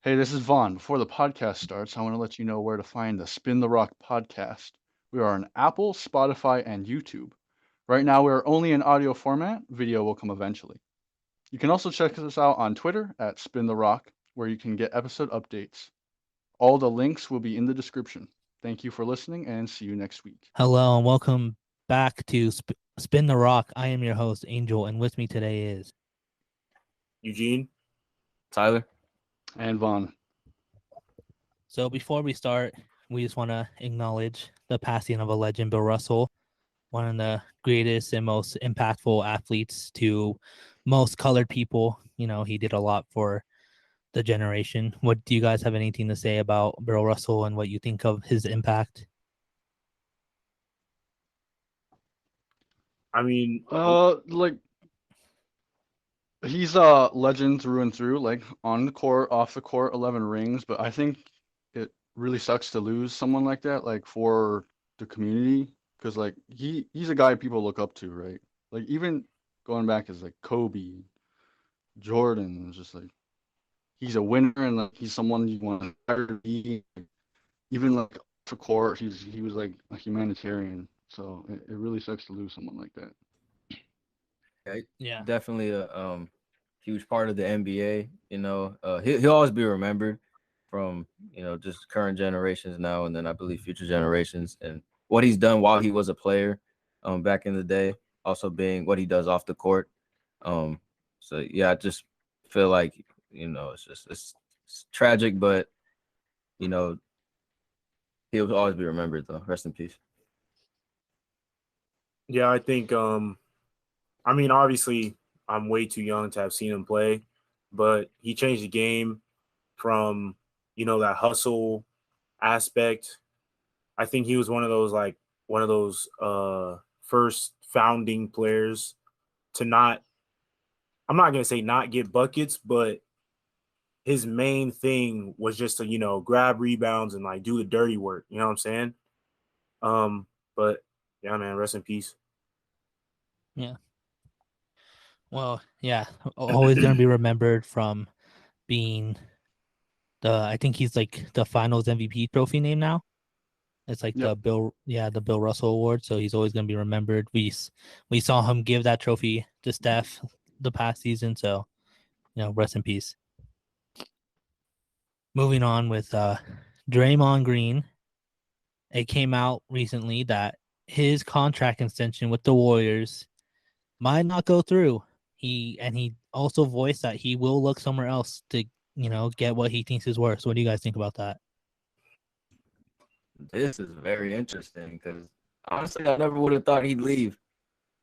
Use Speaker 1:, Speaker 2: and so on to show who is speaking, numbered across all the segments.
Speaker 1: Hey, this is Vaughn. Before the podcast starts, I want to let you know where to find the Spin the Rock podcast. We are on Apple, Spotify, and YouTube. Right now, we are only in audio format. Video will come eventually. You can also check us out on Twitter at Spin the Rock, where you can get episode updates. All the links will be in the description. Thank you for listening, and see you next week.
Speaker 2: Hello and welcome back to Spin the Rock. I am your host, Angel, and with me today is.
Speaker 3: Eugene.
Speaker 4: Tyler.
Speaker 1: And Vaughn.
Speaker 2: So before we start, we just want to acknowledge the passing of a legend, Bill Russell, one of the greatest and most impactful athletes to most colored people. You know, he did a lot for the generation. What do you guys have anything to say about Bill Russell and what you think of his impact?
Speaker 3: I mean,
Speaker 1: Like he's a legend through and through. Like on the court, off the court, 11 rings. But I think it really sucks to lose someone like that. Like for the community, because like he's a guy people look up to, right? Like even going back as like Kobe, Jordan, it's just like he's a winner and like he's someone you want to be. Even like off the court, he was like a humanitarian. So it really sucks to lose someone like that.
Speaker 2: Yeah.
Speaker 4: Definitely a huge part of the NBA. He'll always be remembered from just current generations now, and then I believe future generations, and what he's done while he was a player, back in the day. Also being what he does off the court. So yeah, I just feel like it's tragic, but you know he'll always be remembered though. Rest in peace.
Speaker 3: yeah, I think I mean, obviously I'm way too young to have seen him play, but he changed the game from, that hustle aspect. I think he was one of those first founding players to not I'm not going to say not get buckets, but his main thing was just to, grab rebounds and like do the dirty work, you know what I'm saying? But yeah, man, rest in peace.
Speaker 2: Yeah. Well, yeah, always going to be remembered from being I think he's like the finals MVP trophy name now. It's like
Speaker 1: Yep.
Speaker 2: the Bill Russell Award. So he's always going to be remembered. We saw him give that trophy to Steph the past season. So, rest in peace. Moving on with Draymond Green. It came out recently that his contract extension with the Warriors might not go through. He also voiced that he will look somewhere else to, get what he thinks is worth. So what do you guys think about that?
Speaker 4: This is very interesting because honestly, I never would have thought he'd leave.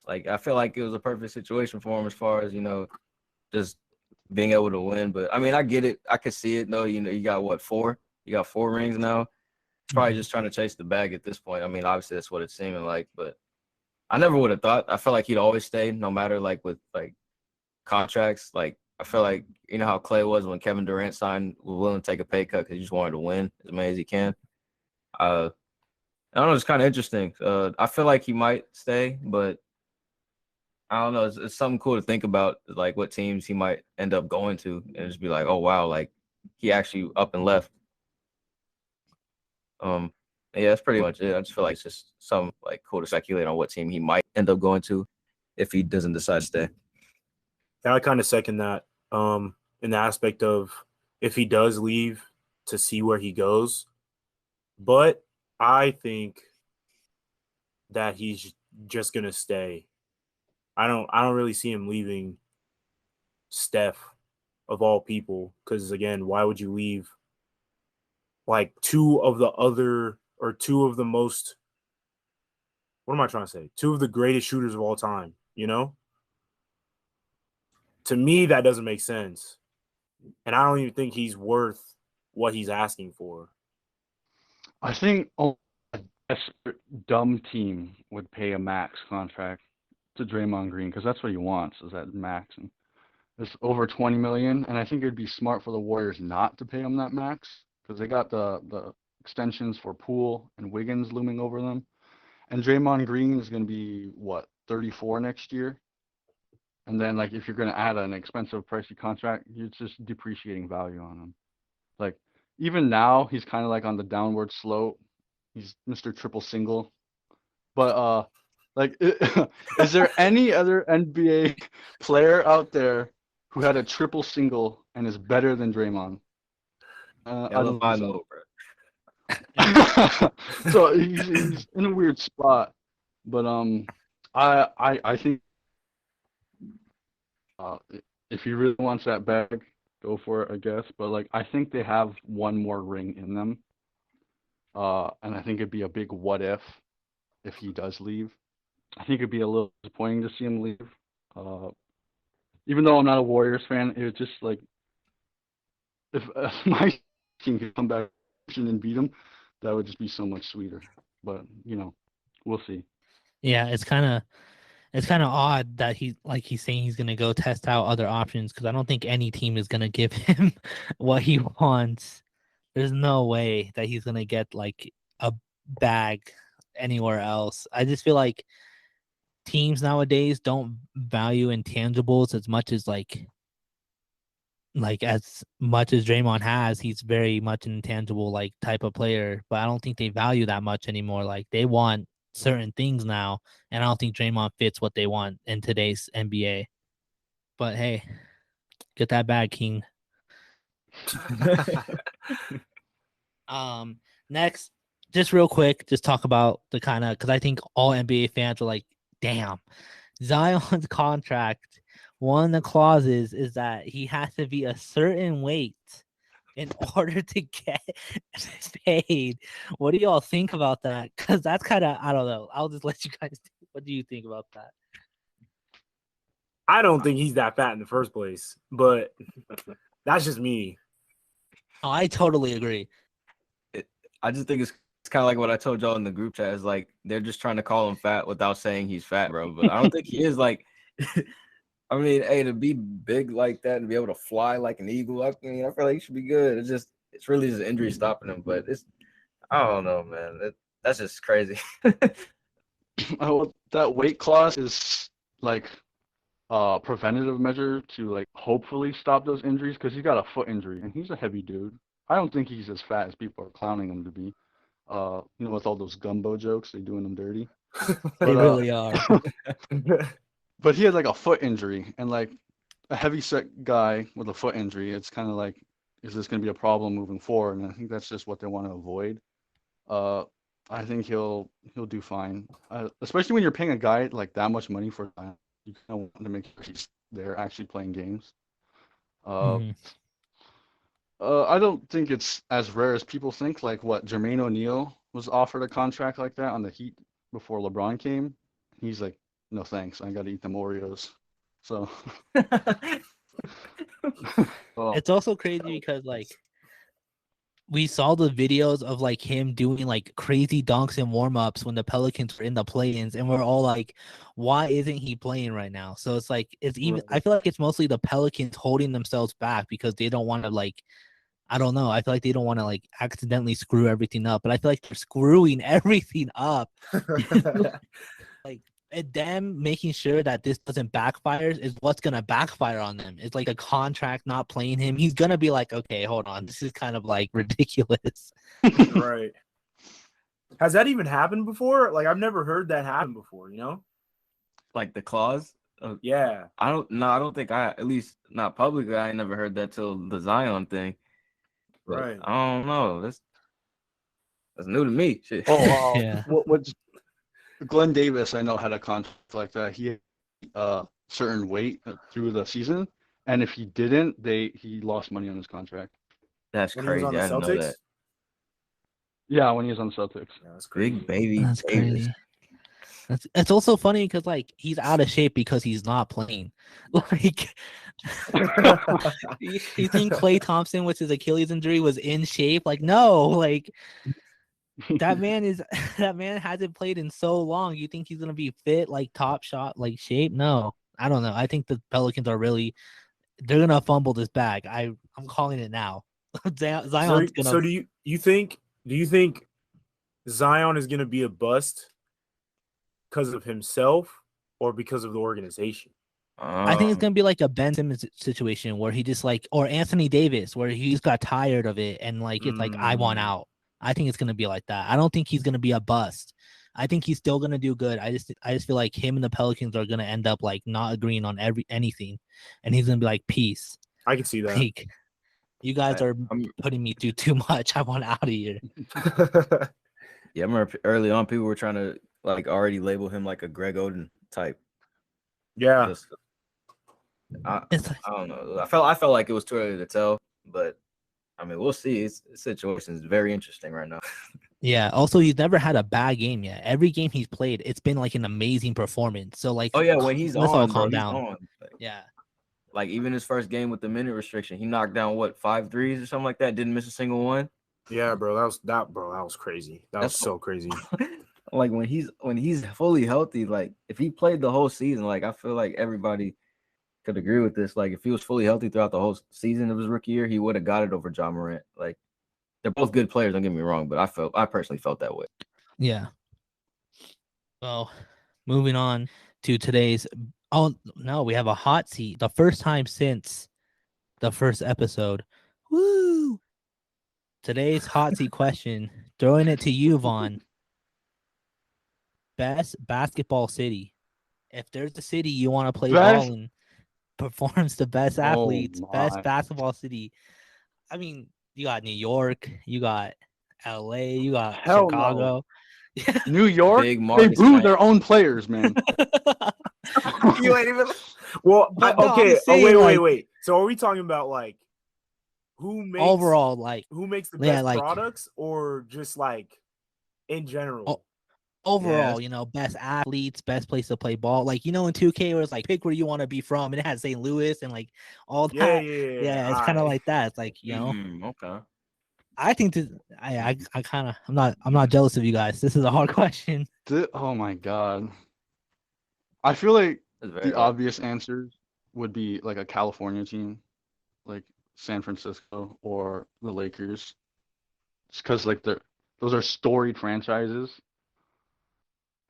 Speaker 4: Like, I feel like it was a perfect situation for him as far as, just being able to win. But I mean, I get it. I could see it though. You got what, four? You got 4 rings now. He's probably just trying to chase the bag at this point. I mean, obviously that's what it's seeming like, but I never would have thought. I feel like he'd always stay, no matter like with like contracts. Like I feel like how Clay was when Kevin Durant signed, was willing to take a pay cut because he just wanted to win as many as he can. I don't know. It's kind of interesting. I feel like he might stay, but I don't know. It's something cool to think about, like what teams he might end up going to, and just be like, oh wow, like he actually up and left. Yeah, that's pretty much it. I just feel like it's just some like cool to speculate on what team he might end up going to if he doesn't decide to stay.
Speaker 3: Yeah, I kind of second that. In the aspect of if he does leave, to see where he goes. But I think that he's just gonna stay. I don't really see him leaving Steph of all people, because again, why would you leave like two of the most, what am I trying to say? Two of the greatest shooters of all time, you know? To me, that doesn't make sense. And I don't even think he's worth what he's asking for.
Speaker 1: I think a desperate, dumb team would pay a max contract to Draymond Green because that's what he wants is that max. And it's over 20 million, and I think it'd be smart for the Warriors not to pay him that max because they got the extensions for Poole and Wiggins looming over them. And Draymond Green is going to be what 34 next year. And then like if you're going to add an expensive pricey contract, you're just depreciating value on him. Like even now, he's kind of like on the downward slope. He's Mr. Triple Single. But like, is there any other NBA player out there who had a triple single and is better than Draymond? I
Speaker 4: Hell
Speaker 1: don't
Speaker 4: if I
Speaker 1: think
Speaker 4: know,
Speaker 1: so.
Speaker 4: bro.
Speaker 1: So he's in a weird spot. But I think uh, if he really wants that bag, go for it, I guess. But like, I think they have one more ring in them. And I think it'd be a big what if he does leave. I think it'd be a little disappointing to see him leave. Uh, Even though I'm not a Warriors fan, it was just like if my team could come back and beat them, that would just be so much sweeter. But we'll see.
Speaker 2: Yeah, it's kind of odd that he's saying he's gonna go test out other options because I don't think any team is gonna give him what he wants. There's no way that he's gonna get like a bag anywhere else. I just feel like teams nowadays don't value intangibles as much as as much as Draymond has. He's very much an intangible like type of player, but I don't think they value that much anymore. Like they want certain things now, and I don't think Draymond fits what they want in today's NBA. But hey, get that bag, King. Next, just real quick, just talk about the kind of because I think all NBA fans are like, damn, Zion's contract. One of the clauses is that he has to be a certain weight in order to get paid. What do y'all think about that? Because that's kind of I don't know. I'll just let you guys. What do you think about that?
Speaker 3: I don't think he's that fat in the first place, but that's just me.
Speaker 2: Oh, I totally agree.
Speaker 4: I just think it's kind of like what I told y'all in the group chat. Is like they're just trying to call him fat without saying he's fat, bro. But I don't think he is. Like, I mean, hey, to be big like that and be able to fly like an eagle, I mean, I feel like he should be good. It's really just injury stopping him. But I don't know, man. That's just crazy.
Speaker 1: Oh, that weight clause is like preventative measure to like hopefully stop those injuries because he's got a foot injury and he's a heavy dude. I don't think he's as fat as people are clowning him to be. With all those gumbo jokes, they're doing him dirty.
Speaker 2: They
Speaker 1: But
Speaker 2: really are.
Speaker 1: but he had like a foot injury and like a heavy set guy with a foot injury, it's kind of like, is this going to be a problem moving forward? And I think that's just what they want to avoid. Uh, I think he'll do fine, especially when you're paying a guy like that much money for time. You kind of want to make sure he's there actually playing games. Uh,
Speaker 2: Mhm.
Speaker 1: I don't think it's as rare as people think. Like what Jermaine O'Neal was offered a contract like that on the Heat before LeBron came. He's like, no thanks, I got to eat them Oreos. So, well,
Speaker 2: It's also crazy because like we saw the videos of like him doing like crazy dunks and warm-ups when the Pelicans were in the play-ins, and we're all like, why isn't he playing right now? So it's like it's even I
Speaker 3: Right.
Speaker 2: feel like it's mostly the Pelicans holding themselves back because they don't want to like I don't know. I feel like they don't want to like accidentally screw everything up, but I feel like they're screwing everything up. Like and them making sure that this doesn't backfire is what's gonna backfire on them. It's like a contract not playing him. He's gonna be like, okay, hold on, this is kind of like ridiculous.
Speaker 3: Right. Has that even happened before? Like, I've never heard that happen before, you know?
Speaker 4: Like the clause.
Speaker 3: Yeah.
Speaker 4: I don't think at least not publicly. I ain't never heard that till the Zion thing. But
Speaker 3: Right.
Speaker 4: I don't know. That's new to me. Shit.
Speaker 2: Yeah.
Speaker 1: what's Glenn Davis? I know had a contract like that. He had certain weight through the season, and if he didn't, he lost money on his contract.
Speaker 4: That's
Speaker 3: When he was
Speaker 4: crazy.
Speaker 3: on the
Speaker 4: I didn't know
Speaker 3: Celtics?
Speaker 4: that.
Speaker 1: Yeah, when he was on the Celtics.
Speaker 3: Yeah, that's crazy.
Speaker 4: Big baby
Speaker 2: That's
Speaker 4: Davis.
Speaker 2: crazy. It's also funny because like he's out of shape because he's not playing. Like you think Klay Thompson with his Achilles injury was in shape? Like no, like that man is that man hasn't played in so long. You think he's gonna be fit, like top shot, like shape? No, I don't know. I think the Pelicans are really they're gonna fumble this bag. I'm calling it now. Zion's gonna.
Speaker 3: So do you think Zion is going to be a bust because of himself or because of the organization?
Speaker 2: I think it's gonna be like a Ben Simmons situation where he just like, or Anthony Davis, where he just got tired of it and like it's like I want out. I think it's gonna be like that. I don't think he's gonna be a bust. I think he's still gonna do good. I just feel like him and the Pelicans are gonna end up like not agreeing on anything, and he's gonna be like, peace.
Speaker 3: I can see that.
Speaker 2: Like, you guys are putting me through too much. I want out of here.
Speaker 4: Yeah, I remember early on people were trying to like already label him like a Greg Oden type.
Speaker 3: Yeah.
Speaker 4: I don't know. I felt like it was too early to tell, but I mean, we'll see. The situation is very interesting right now.
Speaker 2: Yeah. Also, he's never had a bad game yet. Every game he's played, it's been like an amazing performance. So like,
Speaker 4: oh yeah, when he's
Speaker 2: let's
Speaker 4: on,
Speaker 2: all
Speaker 4: bro,
Speaker 2: calm
Speaker 4: he's
Speaker 2: down.
Speaker 4: on.
Speaker 2: Yeah.
Speaker 4: Like even his first game with the minute restriction, he knocked down what 5 threes or something like that. Didn't miss a single one.
Speaker 3: Yeah, bro. That was crazy. That's so crazy.
Speaker 4: Like when he's fully healthy, like if he played the whole season, like I feel like everybody could agree with this. Like if he was fully healthy throughout the whole season of his rookie year, he would have got it over Ja Morant. Like they're both good players, don't get me wrong, but I personally felt that way.
Speaker 2: Yeah. Well, moving on to today's. Oh no, we have a hot seat. The first time since the first episode. Woo! Today's hot seat question. Throwing it to you, Vaughn. Best basketball city. If there's a city you want to play ball in, performs the best athletes, best basketball city. I mean, you got New York, you got LA, you got Chicago.
Speaker 1: No. New York,
Speaker 4: Big
Speaker 1: they boo their own players, man.
Speaker 3: You ain't even. Well, okay. Wait. So are we talking about like who makes
Speaker 2: overall, like
Speaker 3: who makes the best products, or just like in general?
Speaker 2: Overall, you know, best athletes, best place to play ball. Like, you know, in 2K where it's like pick where you want to be from, and it has St. Louis and like all that. Yeah, it's kind of like that. It's like, you know,
Speaker 4: okay.
Speaker 2: I think I kind of I'm not jealous of you guys. This is a hard question.
Speaker 1: Oh my god. I feel like the
Speaker 4: hard.
Speaker 1: obvious answers would be like a California team, like San Francisco or the Lakers. Just because like those are storied franchises.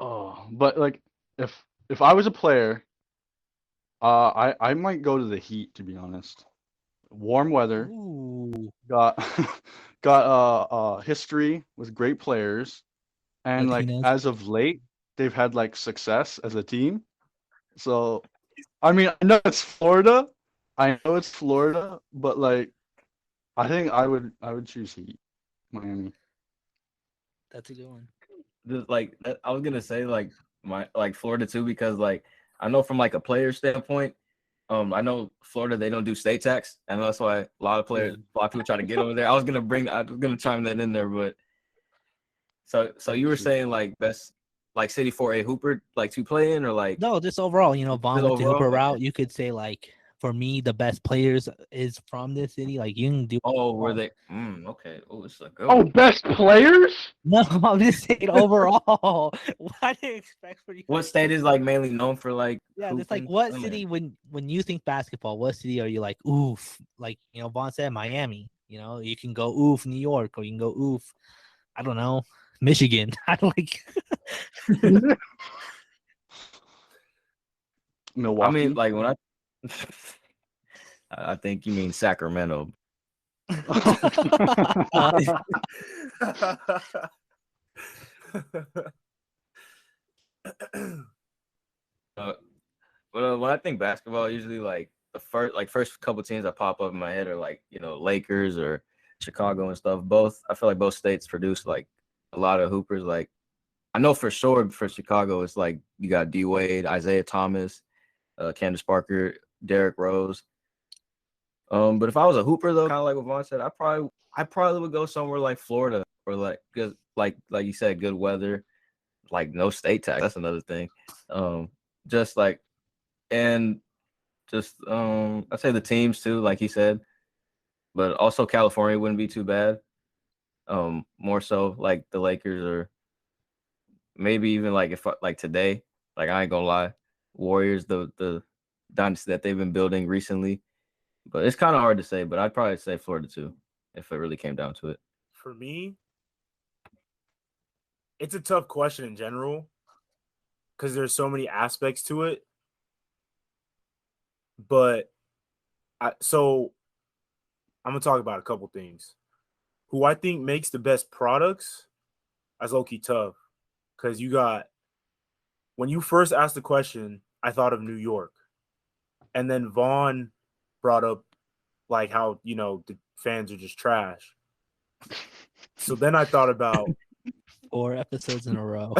Speaker 1: Oh, but like if I was a player, I might go to the Heat, to be honest. Warm weather,
Speaker 2: Ooh.
Speaker 1: got got history with great players, and like
Speaker 2: Latinos.
Speaker 1: as of late, they've had like success as a team. So, I mean, I know it's Florida, but like, I think I would choose Heat, Miami.
Speaker 2: That's a good one.
Speaker 4: Like I was gonna say like Florida too, because like I know from like a player standpoint, I know Florida they don't do state tax, and that's why a lot of people try to get over there. I was gonna chime that in there, but so you were saying like best like city for a hooper like to play in, or like
Speaker 2: no, just overall, you know, Vaughn went the hooper route.
Speaker 4: Okay.
Speaker 2: You could say like for me the best players is from this city. Like you can do.
Speaker 4: Oh, were they? Okay. Oh, it's like
Speaker 1: best players?
Speaker 2: No, I'm just saying overall. What do you expect for you?
Speaker 4: What state is like mainly known for like?
Speaker 2: Yeah, it's like what city when you think basketball, what city are you like oof? Like, you know, Vaughn said Miami. You know, you can go oof New York, or you can go oof. I don't know, Michigan. I don't like.
Speaker 1: Milwaukee.
Speaker 4: I mean, like when I think you mean Sacramento. But when I think basketball, usually like the first couple teams that pop up in my head are like, you know, Lakers or Chicago and stuff. I feel like both states produce like a lot of hoopers. Like I know for sure for Chicago, it's like you got D Wade, Isaiah Thomas, Candace Parker, Derrick Rose. But if I was a hooper though, kind of like what Vaughn said, I probably would go somewhere like Florida, or like because like you said, good weather, like no state tax. That's another thing. Just like and just I'd say the teams too, like he said, but also California wouldn't be too bad. More so like the Lakers, or maybe even like if like today, like I ain't gonna lie, Warriors, the dynasty that they've been building recently. But it's kind of hard to say, but I'd probably say Florida too, if it really came down to it.
Speaker 3: For me, it's a tough question in general because there's so many aspects to it. But so I'm gonna talk about a couple things. Who I think makes the best products? That's low-key tough. Because you got, when you first asked the question, I thought of New York. And then Vaughn brought up like how, the fans are just trash. So then I thought about
Speaker 2: 4 episodes in a row.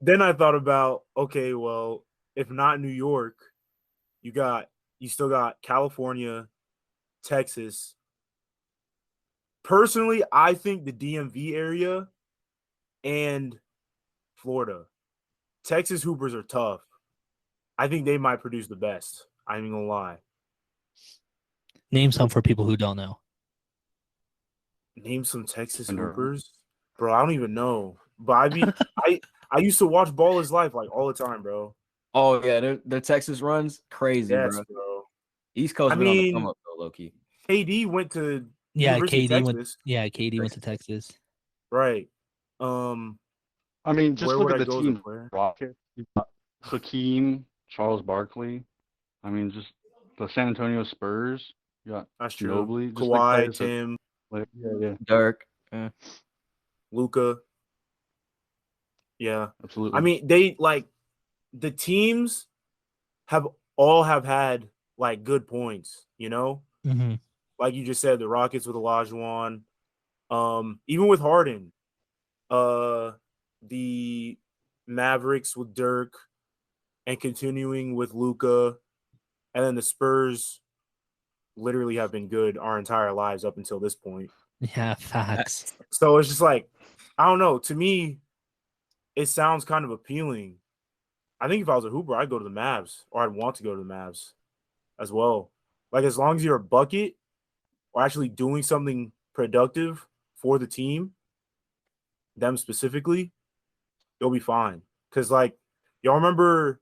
Speaker 3: Then I thought about, okay, well, if not New York, you still got California, Texas. Personally, I think the DMV area and Florida. Texas Hoopers are tough. I think they might produce the best. I ain't gonna lie.
Speaker 2: Name some for people who don't know.
Speaker 3: Name some Texas
Speaker 1: Under-
Speaker 3: Hoopers, bro. I don't even know. But I used to watch Ball is Life like all the time, bro.
Speaker 4: Oh yeah, the Texas runs crazy,
Speaker 3: Yes,
Speaker 4: bro.
Speaker 3: bro.
Speaker 4: East Coast
Speaker 3: I
Speaker 4: been on the
Speaker 3: mean-
Speaker 4: come up though, low key.
Speaker 3: KD went to
Speaker 2: Yeah,
Speaker 3: University
Speaker 2: KD
Speaker 3: of
Speaker 2: went.
Speaker 3: Texas.
Speaker 2: Yeah, KD went to Texas.
Speaker 3: Right.
Speaker 1: I mean, just
Speaker 3: Where
Speaker 1: look
Speaker 3: would
Speaker 1: at
Speaker 3: I
Speaker 1: the
Speaker 3: go as a
Speaker 1: team.
Speaker 3: player?
Speaker 1: Rockets, you got Hakeem, Charles Barkley. I mean, just the San Antonio Spurs. You got
Speaker 3: That's true.
Speaker 1: Ginobili. Just
Speaker 3: Kawhi,
Speaker 1: like guys that,
Speaker 3: Tim,
Speaker 1: yeah,
Speaker 4: Dirk.
Speaker 3: Luca. Yeah.
Speaker 1: absolutely.
Speaker 3: I mean, they like the teams have had like good points,
Speaker 2: Mm-hmm.
Speaker 3: Like you just said, the Rockets with Olajuwon, even with Harden, the Mavericks with Dirk, and continuing with Luca, and then the Spurs literally have been good our entire lives up until this point.
Speaker 2: Yeah, facts.
Speaker 3: So it's just like, I don't know. To me, it sounds kind of appealing. I think if I was a Hooper, I'd go to the Mavs, or I'd want to go to the Mavs as well. Like, as long as you're a bucket or actually doing something productive for the team, them specifically, you'll be fine. Because, like, y'all remember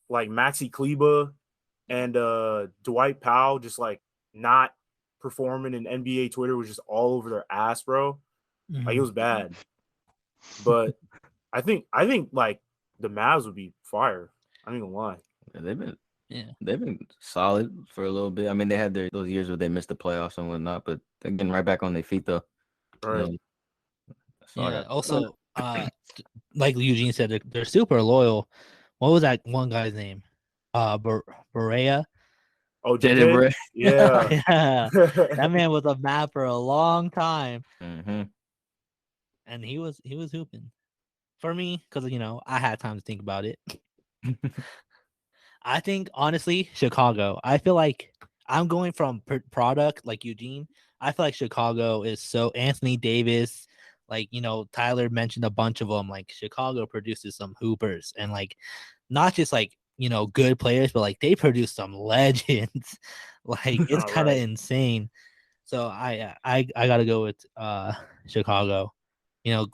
Speaker 3: like Maxi Kleba and Dwight Powell just like not performing, and NBA Twitter was just all over their ass, bro. Like, it was bad. But I think like the Mavs would be fire. I ain't gonna lie.
Speaker 4: Yeah, they've been solid for a little bit. I mean, they had those years where they missed the playoffs and whatnot, but they're getting right back on their feet though.
Speaker 3: Right.
Speaker 4: So I
Speaker 2: Yeah.
Speaker 4: got
Speaker 2: Also, like Eugene said, they're super loyal. What was that one guy's name? Berea.
Speaker 3: Oh,
Speaker 4: JJ
Speaker 3: JJ?
Speaker 4: Barea.
Speaker 3: Yeah.
Speaker 2: Yeah, that man was a map for a long time,
Speaker 4: Mm-hmm.
Speaker 2: and he was hooping for me because I had time to think about it. I think honestly, Chicago. I feel like I'm going from product like Eugene. I feel like Chicago is so Anthony Davis, like Tyler mentioned a bunch of them. Like Chicago produces some hoopers and like not just like good players, but like they produce some legends. Like it's kind of
Speaker 3: Right.
Speaker 2: insane. So I gotta go with Chicago.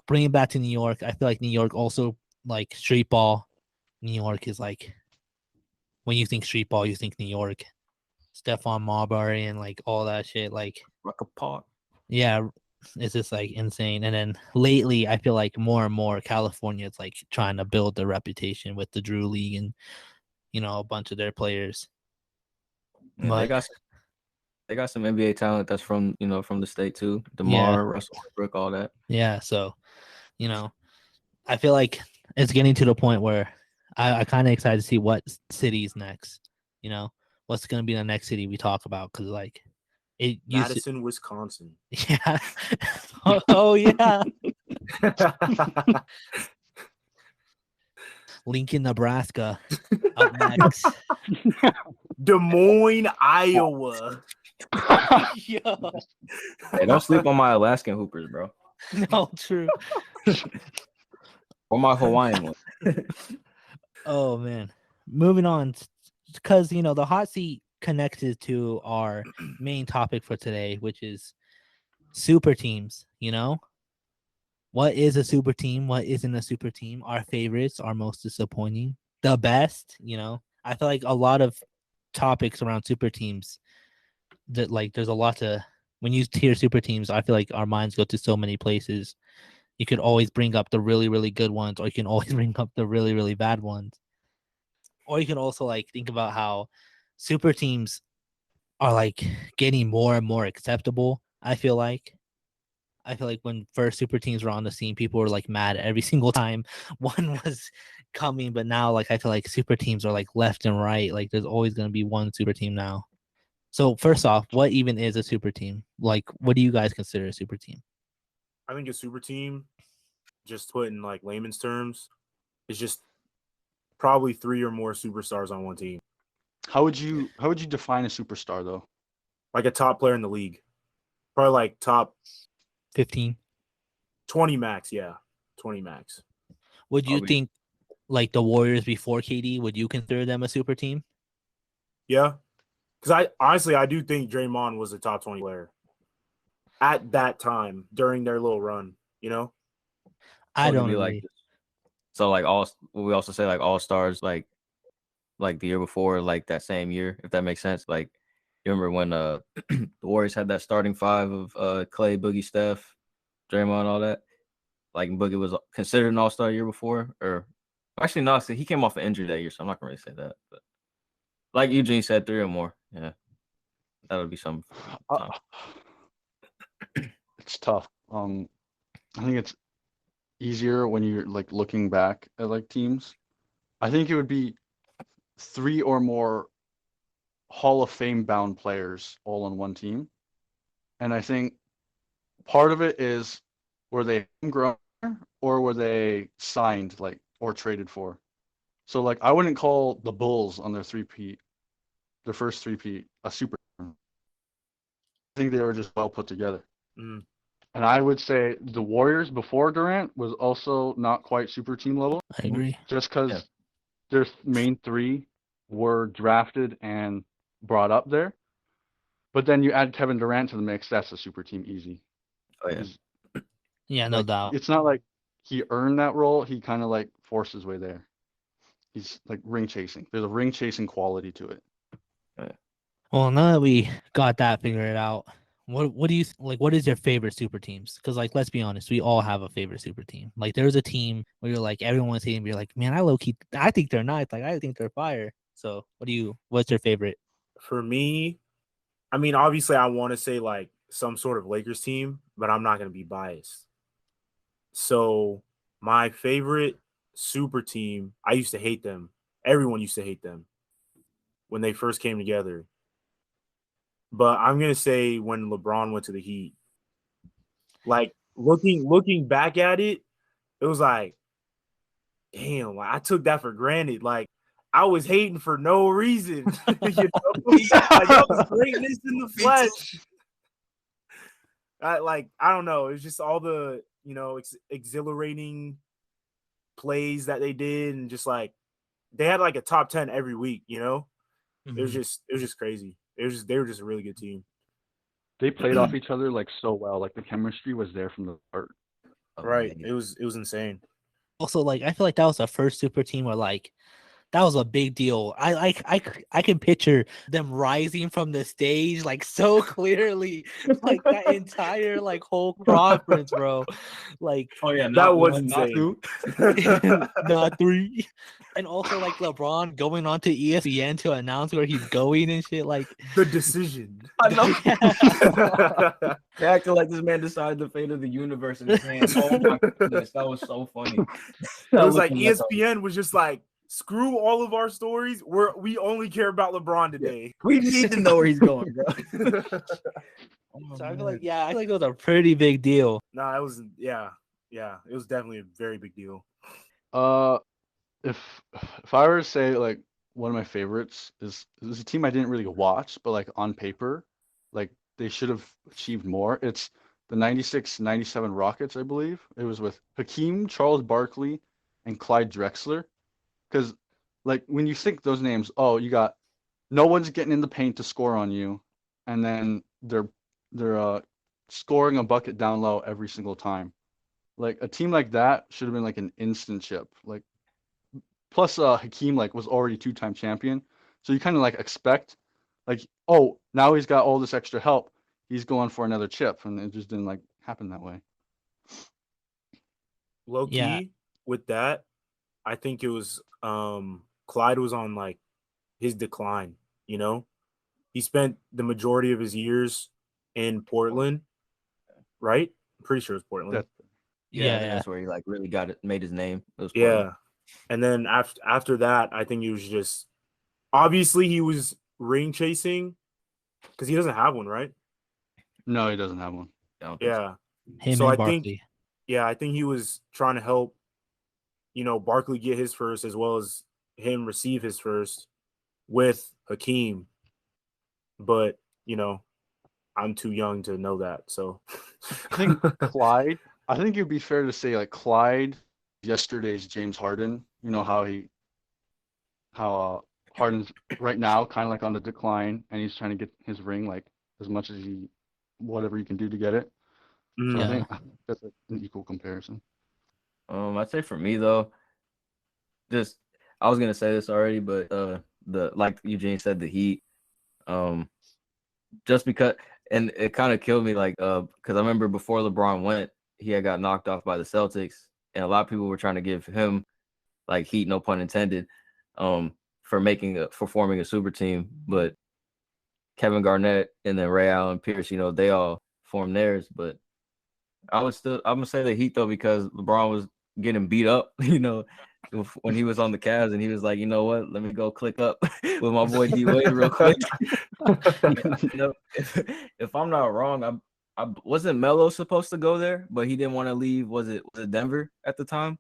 Speaker 2: Bring it back to New York. I feel like New York also like street ball. New York is like when you think street ball, you think New York. Stephon Marbury and like all that shit. Like
Speaker 4: Rucker Park.
Speaker 2: yeah, it's just like insane. And then lately, I feel like more and more California is like trying to build their reputation with the Drew League and a bunch of their players.
Speaker 4: Yeah,
Speaker 2: But
Speaker 4: they got some NBA talent that's from from the state too. DeMar,
Speaker 2: Yeah.
Speaker 4: Russell Westbrook, all that.
Speaker 2: yeah, so I feel like it's getting to the point where I kind of excited to see what city's next. What's gonna be the next city we talk about? Because like it used to,
Speaker 3: Madison, Wisconsin.
Speaker 2: yeah. oh yeah, Lincoln, Nebraska. Up next.
Speaker 3: Des Moines, Iowa.
Speaker 2: Yo,
Speaker 4: Hey, don't sleep on my Alaskan Hoopers, bro.
Speaker 2: no, true.
Speaker 4: Or my Hawaiian one.
Speaker 2: Oh man, moving on, because the hot seat connected to our main topic for today, which is super teams. What is a super team? What isn't a super team? Our favorites, our most disappointing, the best. I feel like a lot of topics around super teams that like there's a lot to when you hear super teams. I feel like our minds go to so many places. you could always bring up the really, really good ones, or you can always bring up the really, really bad ones. Or you can also like think about how super teams are like getting more and more acceptable. I feel like when first super teams were on the scene, people were like mad every single time one was coming. But now, like, I feel like super teams are like left and right. Like, there's always going to be one super team now. So, first off, what even is a super team? Like, what do you guys consider a super team?
Speaker 3: I think a super team, just put in like layman's terms, is just probably 3 or more superstars on one team.
Speaker 1: How would you define a superstar though?
Speaker 3: Like a top player in the league. Probably like top
Speaker 2: 15.
Speaker 3: 20 max, yeah. 20 max.
Speaker 2: Would you
Speaker 4: Probably.
Speaker 2: think, like, the Warriors before KD, would you consider them a super team?
Speaker 3: Yeah. Because I do think Draymond was a top 20 player at that time during their little run, you know?
Speaker 2: I
Speaker 4: So it could
Speaker 2: don't
Speaker 4: be
Speaker 2: agree.
Speaker 4: like so like all we also say like all stars like the year before, like that same year, if that makes sense. Like you remember when the Warriors had that starting five of Clay, Boogie, Steph, Draymond, all that. Like Boogie was considered an all-star year before, or actually no, so he came off an injury that year, so I'm not gonna really say that. But like Eugene said, 3 or more. Yeah, that would be some
Speaker 1: Uh,
Speaker 4: time.
Speaker 1: it's tough. I think it's easier when you're like looking back at like teams. I think it would be 3 or more Hall of Fame bound players all on one team. And I think part of it is were they homegrown or were they signed like or traded for? So like I wouldn't call the Bulls on their first three-peat a super team. I think they were just well put together.
Speaker 3: Mm.
Speaker 1: And I would say the Warriors before Durant was also not quite super team level,
Speaker 2: I agree.
Speaker 1: just
Speaker 4: Yeah.
Speaker 1: because their main 3 were drafted and brought up there. But then you add Kevin Durant to the mix, that's a super team easy.
Speaker 4: Oh yeah,
Speaker 1: He's,
Speaker 2: Yeah, no
Speaker 1: like
Speaker 2: doubt.
Speaker 1: it's not like he earned that role, he kind of like forced his way there. He's like ring chasing. There's a ring chasing quality to it.
Speaker 2: Well, now that we got that figured out, what do you like? What is your favorite super teams? Because like, let's be honest, we all have a favorite super team. Like, there's a team where you're like, everyone's hating, but you're like, man, I think they're nice. Like, I think they're fire. So, what's your favorite?
Speaker 3: For me, I mean, obviously, I want to say like some sort of Lakers team, but I'm not going to be biased. So, my favorite super team, I used to hate them. Everyone used to hate them when they first came together. But I'm going to say when LeBron went to the Heat. Like looking back at it, it was like, damn, like, I took that for granted. Like I was hating for no reason. Like that was greatness in the flesh. I don't know. It's just all the exhilarating plays that they did, and just like they had like a top 10 every week. It was just crazy. They were just a really good team.
Speaker 1: They played off each other like so well. Like the chemistry was there from the start.
Speaker 3: Right.
Speaker 4: Amazing.
Speaker 3: It was insane.
Speaker 2: Also, like, I feel like that was the first super team where like that was a big deal. I can picture them rising from the stage like so clearly, like that entire like whole conference, bro. Like
Speaker 4: Oh yeah,
Speaker 3: That was insane.
Speaker 2: not 3. And also like LeBron going on to ESPN to announce where he's going and shit. Like
Speaker 3: The decision.
Speaker 4: I know. They acted like this man decided the fate of the universe in his hands. Oh my goodness, that was so funny.
Speaker 3: It was like ESPN was just like, screw all of our stories. We only care about LeBron today.
Speaker 4: We need to know where he's going, bro.
Speaker 2: So I feel like it was a pretty big deal.
Speaker 3: Nah, it was it was definitely a very big deal.
Speaker 1: If I were to say like one of my favorites is a team I didn't really watch, but like on paper, like they should have achieved more. It's the 96-97 Rockets, I believe. It was with Hakeem, Charles Barkley, and Clyde Drexler. Because like when you think those names, oh, you got no one's getting in the paint to score on you, and then they're scoring a bucket down low every single time. Like a team like that should have been like an instant chip. Like plus Hakeem like was already 2-time champion. So you kind of like expect like, oh, now he's got all this extra help. He's going for another chip, and it just didn't like happen that way.
Speaker 3: low key
Speaker 2: Yeah.
Speaker 3: with that, I think it was Clyde was on like his decline, you know? He spent the majority of his years in Portland, right? I'm pretty sure it's Portland.
Speaker 1: That
Speaker 4: Yeah, I
Speaker 2: Yeah,
Speaker 4: think
Speaker 2: yeah.
Speaker 4: that's where he like really got it, made his name. It was Portland.
Speaker 3: Yeah. And then after that, I think he was just obviously he was ring chasing because he doesn't have one, right?
Speaker 1: no, he doesn't have one.
Speaker 4: I don't think so.
Speaker 3: Yeah.
Speaker 2: Him
Speaker 3: So
Speaker 2: and
Speaker 3: I think
Speaker 2: Barkley.
Speaker 3: I think he was trying to help, Barkley get his first as well as him receive his first with Hakeem. But, I'm too young to know that. So
Speaker 1: I think Clyde. I think it'd be fair to say like Clyde, yesterday's James Harden. You know how Harden's right now kind of like on the decline, and he's trying to get his ring like as much as whatever he can do to get it. So I
Speaker 2: Yeah.
Speaker 1: think that's an equal comparison.
Speaker 4: I'd say for me though, just I was gonna say this already, but the like Eugene said, the Heat, just because, and it kind of killed me, like because I remember before LeBron went, he had got knocked off by the Celtics, and a lot of people were trying to give him like heat, no pun intended, for forming a super team, but Kevin Garnett and then Ray Allen, Pierce, they all formed theirs, but I'm gonna say the Heat though, because LeBron was getting beat up, when he was on the Cavs, and he was like, you know what, let me go click up with my boy D Wade real quick. If I'm not wrong, I wasn't Melo supposed to go there, but he didn't want to leave. Was it Denver at the time?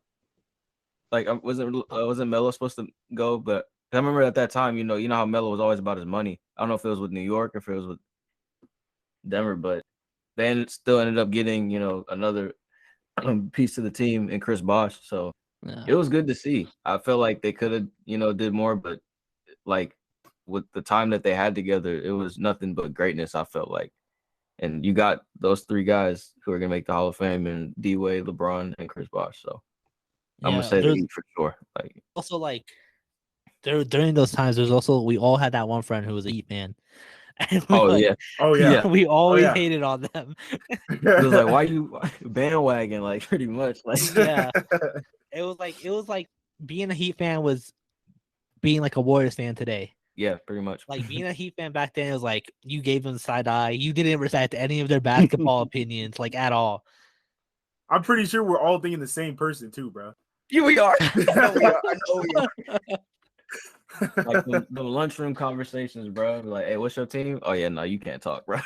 Speaker 4: Like, wasn't Melo supposed to go? But I remember at that time, you know how Melo was always about his money. I don't know if it was with New York or if it was with Denver, but they still ended up getting, another piece to the team in Chris Bosh. So
Speaker 2: Yeah.
Speaker 4: it was good to see. I feel like they could have, did more, but like with the time that they had together, it was nothing but greatness, I felt like. And you got those three guys who are gonna make the Hall of Fame, and D Wade, LeBron, and Chris Bosh. So I'm gonna say the
Speaker 2: there's
Speaker 4: Heat for sure. Like,
Speaker 2: also like during those times, we all had that one friend who was a Heat fan, and we
Speaker 4: yeah,
Speaker 3: Oh yeah.
Speaker 4: yeah.
Speaker 2: we always
Speaker 3: yeah.
Speaker 2: hated on them.
Speaker 4: It was like, why you bandwagon? Like, pretty much, like,
Speaker 2: Yeah, it was like being a Heat fan was being like a Warriors fan today.
Speaker 4: yeah, pretty much.
Speaker 2: Like being a Heat fan back then, it was like you gave them the side eye. You didn't respect any of their basketball opinions, like at all.
Speaker 3: I'm pretty sure we're all thinking the same person too, bro.
Speaker 4: Yeah, we are. I know we are. Like the lunchroom conversations, bro. Like, hey, what's your team? Oh yeah, no, you can't talk, bro.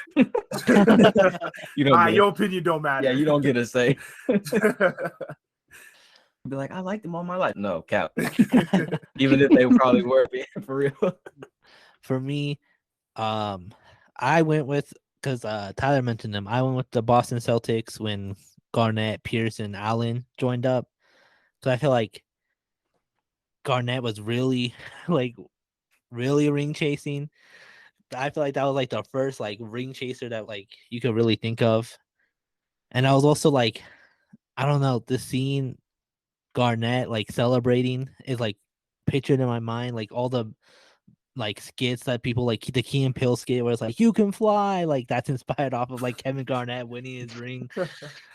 Speaker 4: You don't.
Speaker 3: Your opinion don't matter.
Speaker 4: Yeah, you don't get a say. Be like, I liked them all my life. No, cap. Even if they probably were being for real.
Speaker 2: For me, I went with, because Tyler mentioned them. I went with the Boston Celtics when Garnett, Pierce, and Allen joined up. So I feel like Garnett was really really ring chasing. I feel like that was like the first like ring chaser that like you could really think of. And I was also like, I don't know, the scene Garnett like celebrating is like pictured in my mind, like all the like skits that people like, the Key and Peele skit where it's like you can fly, like that's inspired off of like Kevin Garnett winning his ring.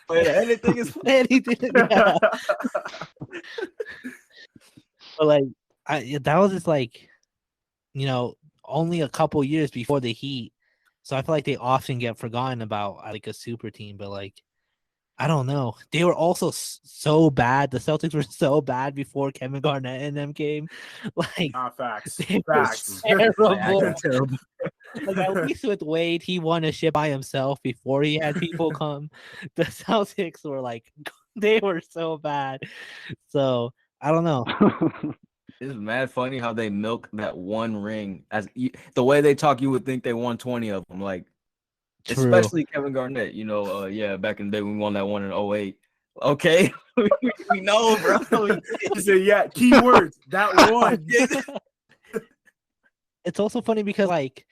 Speaker 4: But anything is
Speaker 2: Anything, yeah. But like that was just like, only a couple years before the Heat, so I feel like they often get forgotten about like a super team. But like, I don't know, they were also so bad. The Celtics were so bad before Kevin Garnett and them came. Like,
Speaker 3: Facts.
Speaker 2: they were
Speaker 3: Facts.
Speaker 2: terrible.
Speaker 4: terrible.
Speaker 2: Like, at least with Wade, he won a ship by himself before he had people come. The Celtics were like, they were so bad. So I don't know.
Speaker 4: It's mad funny how they milk that one ring. The way they talk, you would think they won 20 of them. Like,
Speaker 2: True.
Speaker 4: especially Kevin Garnett. Yeah, back in the day we won that one in 08. Okay, we know, bro.
Speaker 3: He said, yeah, keywords, that one.
Speaker 2: It's also funny because like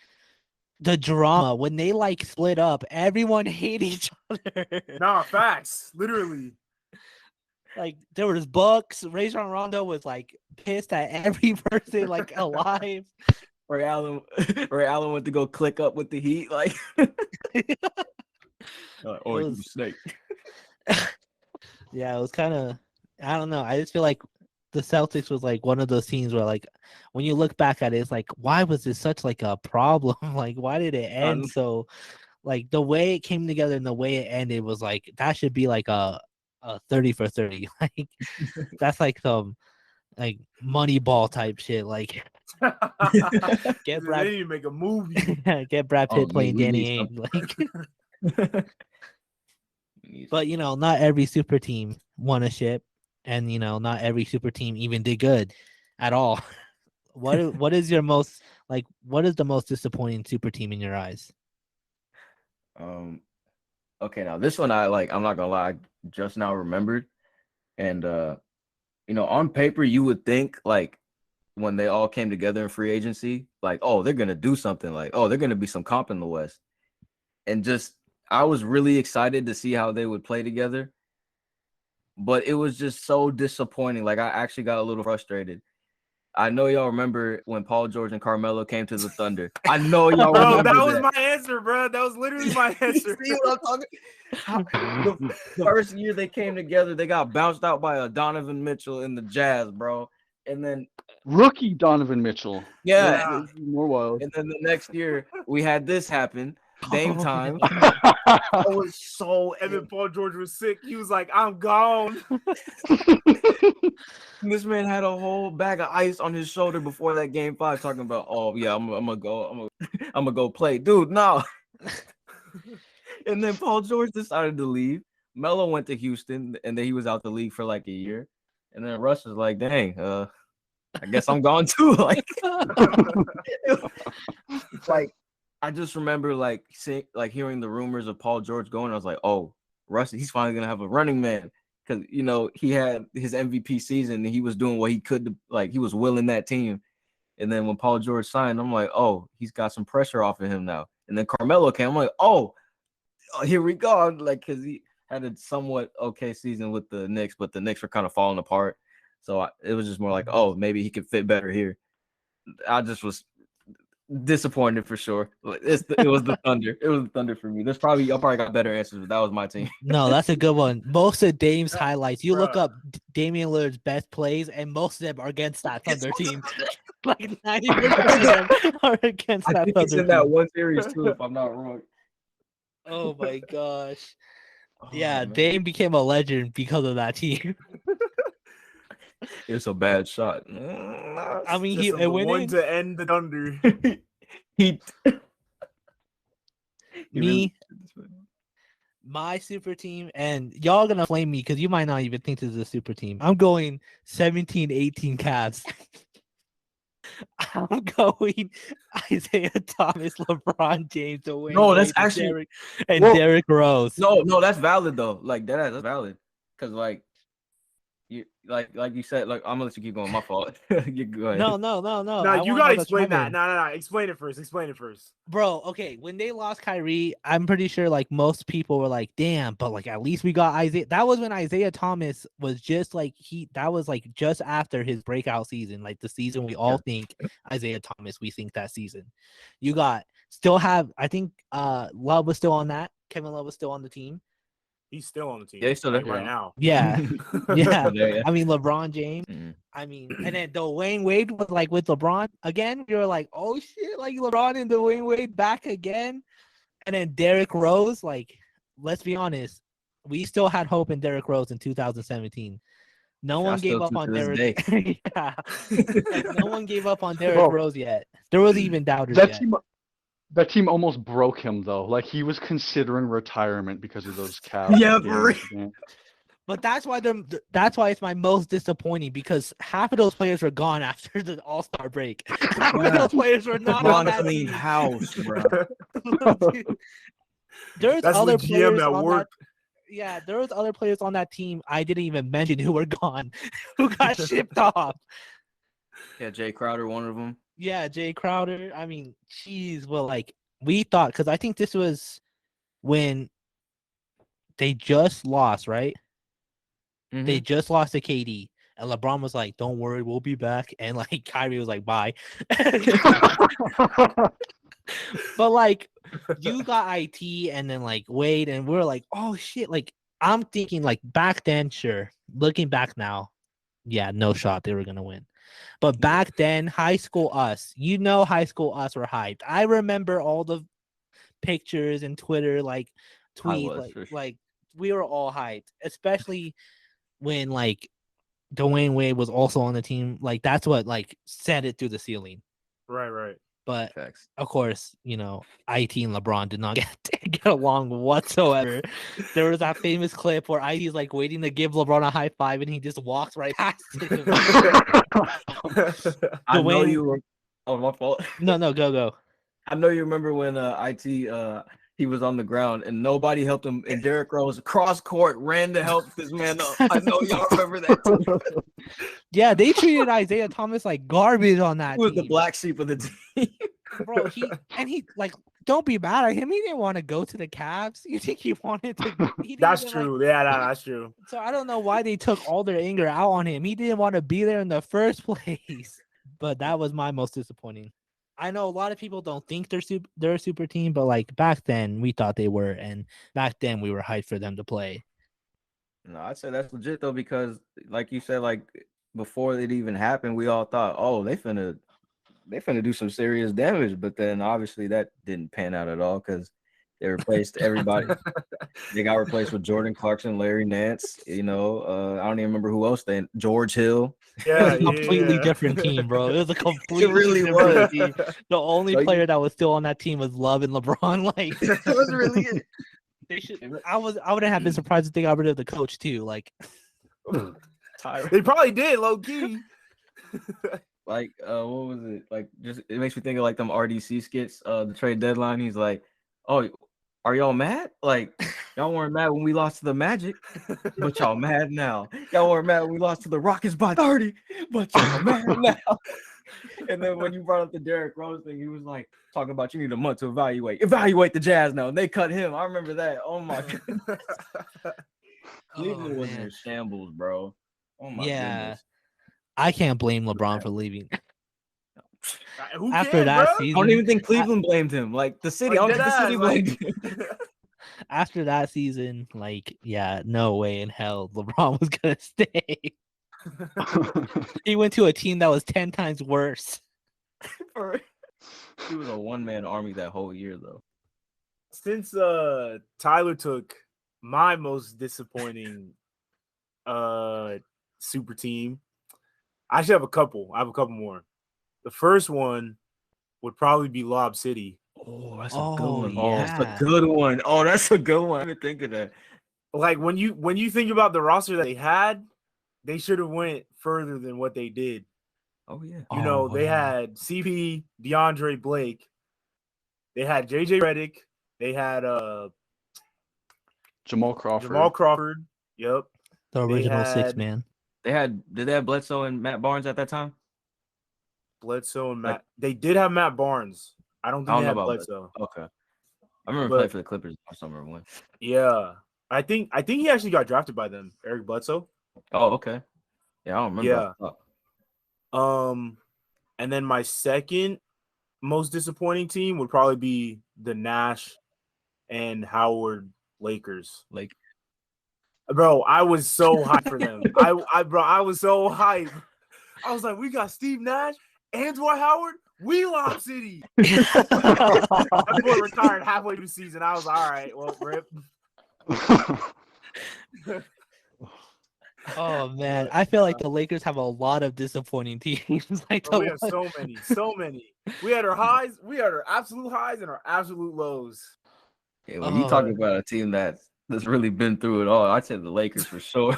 Speaker 2: the drama when they like split up, everyone hate each other.
Speaker 3: Nah, facts. Literally.
Speaker 2: Like there was Bucks. Rajon Rondo was like pissed at every person like alive.
Speaker 4: Ray Allen went to go click up with the Heat, like, oh, you snake.
Speaker 2: Yeah, it was kind of. I don't know. I just feel like the Celtics was like one of those teams where, like, when you look back at it, it's like, why was this such like a problem? Like, why did it end so? Like the way it came together and the way it ended was like that should be like a 30 for 30. Like that's like some like Moneyball type shit. Like get
Speaker 3: They
Speaker 2: Brad
Speaker 3: need to make a movie.
Speaker 2: get Brad Pitt
Speaker 4: Oh,
Speaker 2: playing
Speaker 4: we
Speaker 2: Danny
Speaker 4: need
Speaker 2: Ainge. Like, but you know, not every super team won a ship, and you know, not every super team even did good at all. What is your most like? What is the most disappointing super team in your eyes?
Speaker 4: Um, okay, now this one I like. I'm not gonna lie, I just now remembered, and on paper you would think like when they all came together in free agency, like, oh, they're gonna do something, like, oh, they're gonna be some comp in the West, and just I was really excited to see how they would play together, but it was just so disappointing. Like I actually got a little frustrated. I know y'all remember when Paul George and Carmelo came to the Thunder. I know y'all
Speaker 3: Bro,
Speaker 4: remember
Speaker 3: that was
Speaker 4: that.
Speaker 3: my answer, bro. That was literally my answer.
Speaker 4: See what I'm talking? The first year they came together, they got bounced out by a Donovan Mitchell in the Jazz, bro. And then
Speaker 1: Rookie Donovan Mitchell.
Speaker 4: yeah,
Speaker 1: That was more wild.
Speaker 4: and then the next year we had this happen. Dame time. I was so
Speaker 3: And then Paul George was sick. He was like, I'm gone.
Speaker 4: this man had a whole bag of ice on his shoulder before that game 5, talking about, oh yeah, I'm gonna go play, dude. No. And then Paul George decided to leave. Melo went to Houston, and then he was out the league for like a year. And then Russ was like, dang, I guess I'm gone too. Like, like I just remember like hearing the rumors of Paul George going. I was like, oh, Russ, he's finally gonna have a running man. Because he had his MVP season and he was doing what he could to, like, he was willing that team. And then when Paul George signed, I'm like, oh, he's got some pressure off of him now. And then Carmelo came. I'm like, oh, here we go. Like, because he had a somewhat okay season with the Knicks, but the Knicks were kind of falling apart. So it was just more like, oh, maybe he could fit better here. I just was disappointed for sure. It was the Thunder. It was the Thunder for me. Y'all probably got better answers, but that was my team.
Speaker 2: No, that's a good one. Most of Dame's highlights, you look up Damian Lillard's best plays, and most of them are against that Thunder team. Like 90% of them are against
Speaker 4: I
Speaker 2: that
Speaker 4: think
Speaker 2: Thunder
Speaker 4: it's in
Speaker 2: team.
Speaker 4: that one series too, if I'm not wrong.
Speaker 2: Oh my gosh.
Speaker 4: Oh,
Speaker 2: Yeah,
Speaker 4: man.
Speaker 2: Dame became a legend because of that team.
Speaker 4: It's a bad shot.
Speaker 2: I mean,
Speaker 3: Just
Speaker 2: it went
Speaker 3: one
Speaker 2: in.
Speaker 3: to end the Thunder.
Speaker 4: He
Speaker 2: Me, my super team, and y'all gonna flame me because you might not even think this is a super team. I'm going 17-18 Cavs. I'm going Isaiah Thomas, LeBron James, Dwayne
Speaker 4: No, that's
Speaker 2: Wade,
Speaker 4: actually
Speaker 2: Derrick Rose.
Speaker 4: no, that's valid though. Like that's valid. Because like you you said, like I'm gonna let you keep going. My fault. You go ahead.
Speaker 2: No.
Speaker 3: No, you gotta explain that. No. Explain it first.
Speaker 2: Bro, okay, when they lost Kyrie, I'm pretty sure like most people were like, damn, but like at least we got Isaiah. That was when Isaiah Thomas was just like that was like just after his breakout season, like the season we all think Isaiah Thomas, we think that season. You got I think Love was still on that. Kevin Love was still on the team.
Speaker 3: He's still on the team.
Speaker 4: Yeah, he's still there
Speaker 3: right now.
Speaker 2: Yeah. Yeah.
Speaker 4: There, yeah.
Speaker 2: I mean, LeBron James.
Speaker 4: Mhm.
Speaker 2: I mean, and then Dwayne Wade was like with LeBron again. We were like, oh shit, like LeBron and Dwayne Wade back again. And then Derrick Rose, like, let's be honest, we still had hope in Derrick Rose in 2017. No one gave up on Derrick. Yeah. Like, no one gave up on Derrick Rose yet. There was even doubters yet.
Speaker 1: That team almost broke him though. Like he was considering retirement because of those Cavs.
Speaker 4: Yeah,
Speaker 1: games.
Speaker 2: But that's why it's my most disappointing because half of those players were gone after the All-Star break. Half of those players were not on that
Speaker 4: clean
Speaker 2: team.
Speaker 4: house, bro.
Speaker 2: There's
Speaker 3: That's
Speaker 2: other
Speaker 3: the GM
Speaker 2: players
Speaker 3: at
Speaker 2: on
Speaker 3: work.
Speaker 2: yeah, there was other players on that team I didn't even mention who were gone, who got shipped off.
Speaker 4: Yeah, Jay Crowder, one of them.
Speaker 2: Yeah, Jay Crowder. I mean, geez, well, like we thought, because I think this was when they just lost, right?
Speaker 4: Mhm.
Speaker 2: They just lost to KD, and LeBron was like, "Don't worry, we'll be back," and like Kyrie was like, "Bye." But like, you got IT, and then like Wade, and we're like, "Oh shit!" Like I'm thinking like back then, sure. Looking back now, yeah, no shot they were gonna win. But back then, high school us, high school us were hyped. I remember all the pictures and Twitter
Speaker 4: I
Speaker 2: tweets
Speaker 4: was for sure.
Speaker 2: like we were all hyped, especially when like Dwayne Wade was also on the team. Like that's what like sent it through the ceiling.
Speaker 3: Right.
Speaker 2: But
Speaker 4: Facts.
Speaker 2: of course, IT and LeBron did not get along whatsoever. There was that famous clip where IT's like waiting to give LeBron a high five, and he just walks right past him.
Speaker 4: I know you were. Oh, my fault.
Speaker 2: No, go.
Speaker 4: I know you remember when he was on the ground and nobody helped him, and Derrick Rose cross court ran to help this man up. I know y'all remember that too.
Speaker 2: Yeah, they treated Isaiah Thomas like garbage on that.
Speaker 4: He was
Speaker 2: team.
Speaker 4: the black sheep of the team.
Speaker 2: Bro, he like, don't be mad at him. He didn't want to go to the Cavs. You think he wanted to?
Speaker 3: That's true. Yeah, that's true.
Speaker 2: So I don't know why they took all their anger out on him. He didn't want to be there in the first place. But that was my most disappointing. I know a lot of people don't think they're a super team, but like back then we thought they were, and back then we were hyped for them to play.
Speaker 4: No, I'd say that's legit though, because like you said, like before it even happened, we all thought, oh, they finna do some serious damage. But then obviously that didn't pan out at all because they replaced everybody. They got replaced with Jordan Clarkson, Larry Nance. I don't even remember who else. George Hill.
Speaker 3: Yeah,
Speaker 2: it was a completely different team, bro. It was a completely
Speaker 4: really
Speaker 2: different team. The only
Speaker 4: Like-
Speaker 2: player that was still on that team was Love and LeBron. Like
Speaker 4: It was really it.
Speaker 2: they should. I wouldn't have been surprised if they got rid of the coach too. Like
Speaker 3: They probably did, low key.
Speaker 4: Like what was it? Like just it makes me think of like them RDC skits, the trade deadline. He's like, oh, are y'all mad? Like y'all weren't mad when we lost to the Magic, but y'all mad now. Y'all weren't mad when we lost to the Rockets by 30, but y'all mad now. And then when you brought up the Derrick Rose thing, he was like talking about you need a month to evaluate the Jazz now, and they cut him. I remember that. Oh my god. Cleveland was in shambles, bro. Oh my goodness.
Speaker 2: I can't blame LeBron for leaving.
Speaker 3: Who
Speaker 2: After
Speaker 3: can,
Speaker 2: that
Speaker 3: bro?
Speaker 2: season,
Speaker 4: I don't even think Cleveland blamed him. Like the city, I don't think the city blamed him.
Speaker 2: after that season, like, yeah, no way in hell LeBron was gonna stay. He went to a team that was 10 times worse.
Speaker 4: He was a one-man army that whole year, though.
Speaker 3: Since Tyler took my most disappointing super team, I actually have a couple. I have a couple more. The first one would probably be Lob City.
Speaker 4: Oh, that's a good one.
Speaker 2: Yeah.
Speaker 4: Oh, that's a good one. Oh, that's a good one. I didn't think of that.
Speaker 3: Like when you think about the roster that they had, they should have went further than what they did.
Speaker 4: Oh yeah.
Speaker 3: They had CP, DeAndre Blake, they had JJ Redick, they had
Speaker 1: Jamal
Speaker 3: Crawford. Yep.
Speaker 2: The original six
Speaker 3: had-
Speaker 2: man.
Speaker 4: Did they have Bledsoe and Matt Barnes at that time?
Speaker 3: Bledsoe and Matt.
Speaker 4: Like-
Speaker 3: They did have Matt Barnes. I don't think they had Bledsoe.
Speaker 4: Okay. I remember playing for the Clippers last summer when.
Speaker 3: Yeah. I think he actually got drafted by them, Eric Bledsoe.
Speaker 4: Oh, okay. Yeah, I don't remember.
Speaker 3: Yeah.
Speaker 4: Oh.
Speaker 3: And then my second most disappointing team would probably be the Nash and Howard Lakers.
Speaker 4: Like,
Speaker 3: Bro, I was so hyped for them. I was so hyped. I was like, we got Steve Nash and Dwight Howard. We Lob City. That boy retired halfway through the season. I was like, all right, well, rip.
Speaker 2: Oh man, I feel like the Lakers have a lot of disappointing teams. Like
Speaker 3: Bro, we have so many. We had our highs, we had our absolute highs and our absolute lows.
Speaker 4: yeah, when you talking about a team that's really been through it all, I'd say the Lakers for sure.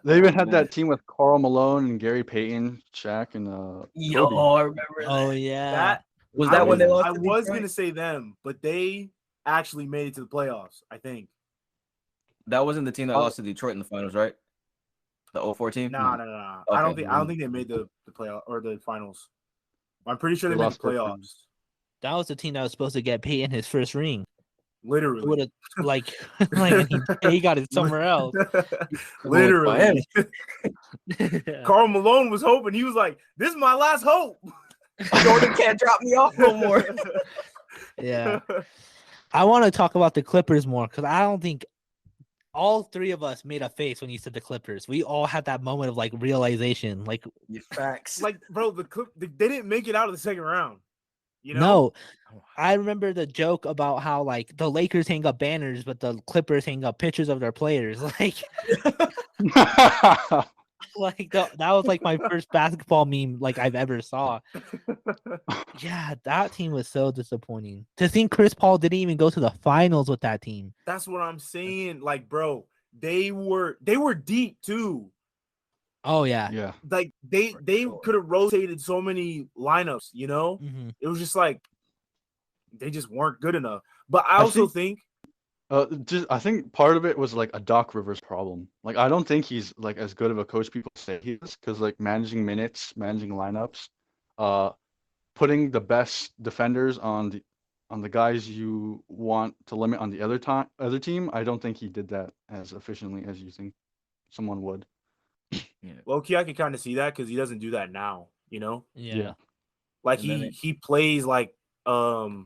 Speaker 1: They even had that team with Karl Malone and Gary Payton, Shaq, and
Speaker 4: Yo,
Speaker 1: Kobe.
Speaker 4: I remember that.
Speaker 2: Oh yeah.
Speaker 3: That
Speaker 4: Was that when they lost?
Speaker 3: I
Speaker 4: to
Speaker 3: was
Speaker 4: Detroit?
Speaker 3: gonna say them, but they actually made it to the playoffs, I think.
Speaker 4: That wasn't the team that lost to Detroit in the finals, right? The 0-4 team?
Speaker 3: No.
Speaker 4: Okay.
Speaker 3: I don't think they made the playoff or the finals. I'm pretty sure they made the
Speaker 1: lost first
Speaker 3: playoffs.
Speaker 1: round.
Speaker 2: That was the team that was supposed to get Peyton his first ring.
Speaker 3: Literally.
Speaker 2: Would have like he got it somewhere else.
Speaker 3: Literally. Karl Malone was hoping. He was like, this is my last hope.
Speaker 4: Jordan can't drop me off no more.
Speaker 2: Yeah. I want to talk about the Clippers more because I don't think all three of us made a face when you said the Clippers. We all had that moment of like realization. Like,
Speaker 4: Your facts.
Speaker 3: Like, bro, they didn't make it out of the second round. You know?
Speaker 2: no, I remember the joke about how like the Lakers hang up banners, but the Clippers hang up pictures of their players. That was like my first basketball meme like I've ever saw. Yeah, that team was so disappointing. To think Chris Paul didn't even go to the finals with that team.
Speaker 3: That's what I'm saying. Like, bro, they were deep too.
Speaker 2: Oh yeah.
Speaker 1: Yeah.
Speaker 3: Like they could have rotated so many lineups, you know?
Speaker 2: Mhm.
Speaker 3: It was just like they just weren't good enough. But I also think
Speaker 1: I think part of it was like a Doc Rivers problem. Like I don't think he's like as good of a coach people say he is, because like managing minutes, managing lineups, putting the best defenders on the guys you want to limit on the other team. I don't think he did that as efficiently as you think someone would.
Speaker 3: low-key, I can kind of see that because he doesn't do that now, you know?
Speaker 2: Yeah.
Speaker 3: Like
Speaker 4: And then
Speaker 3: he plays like whoever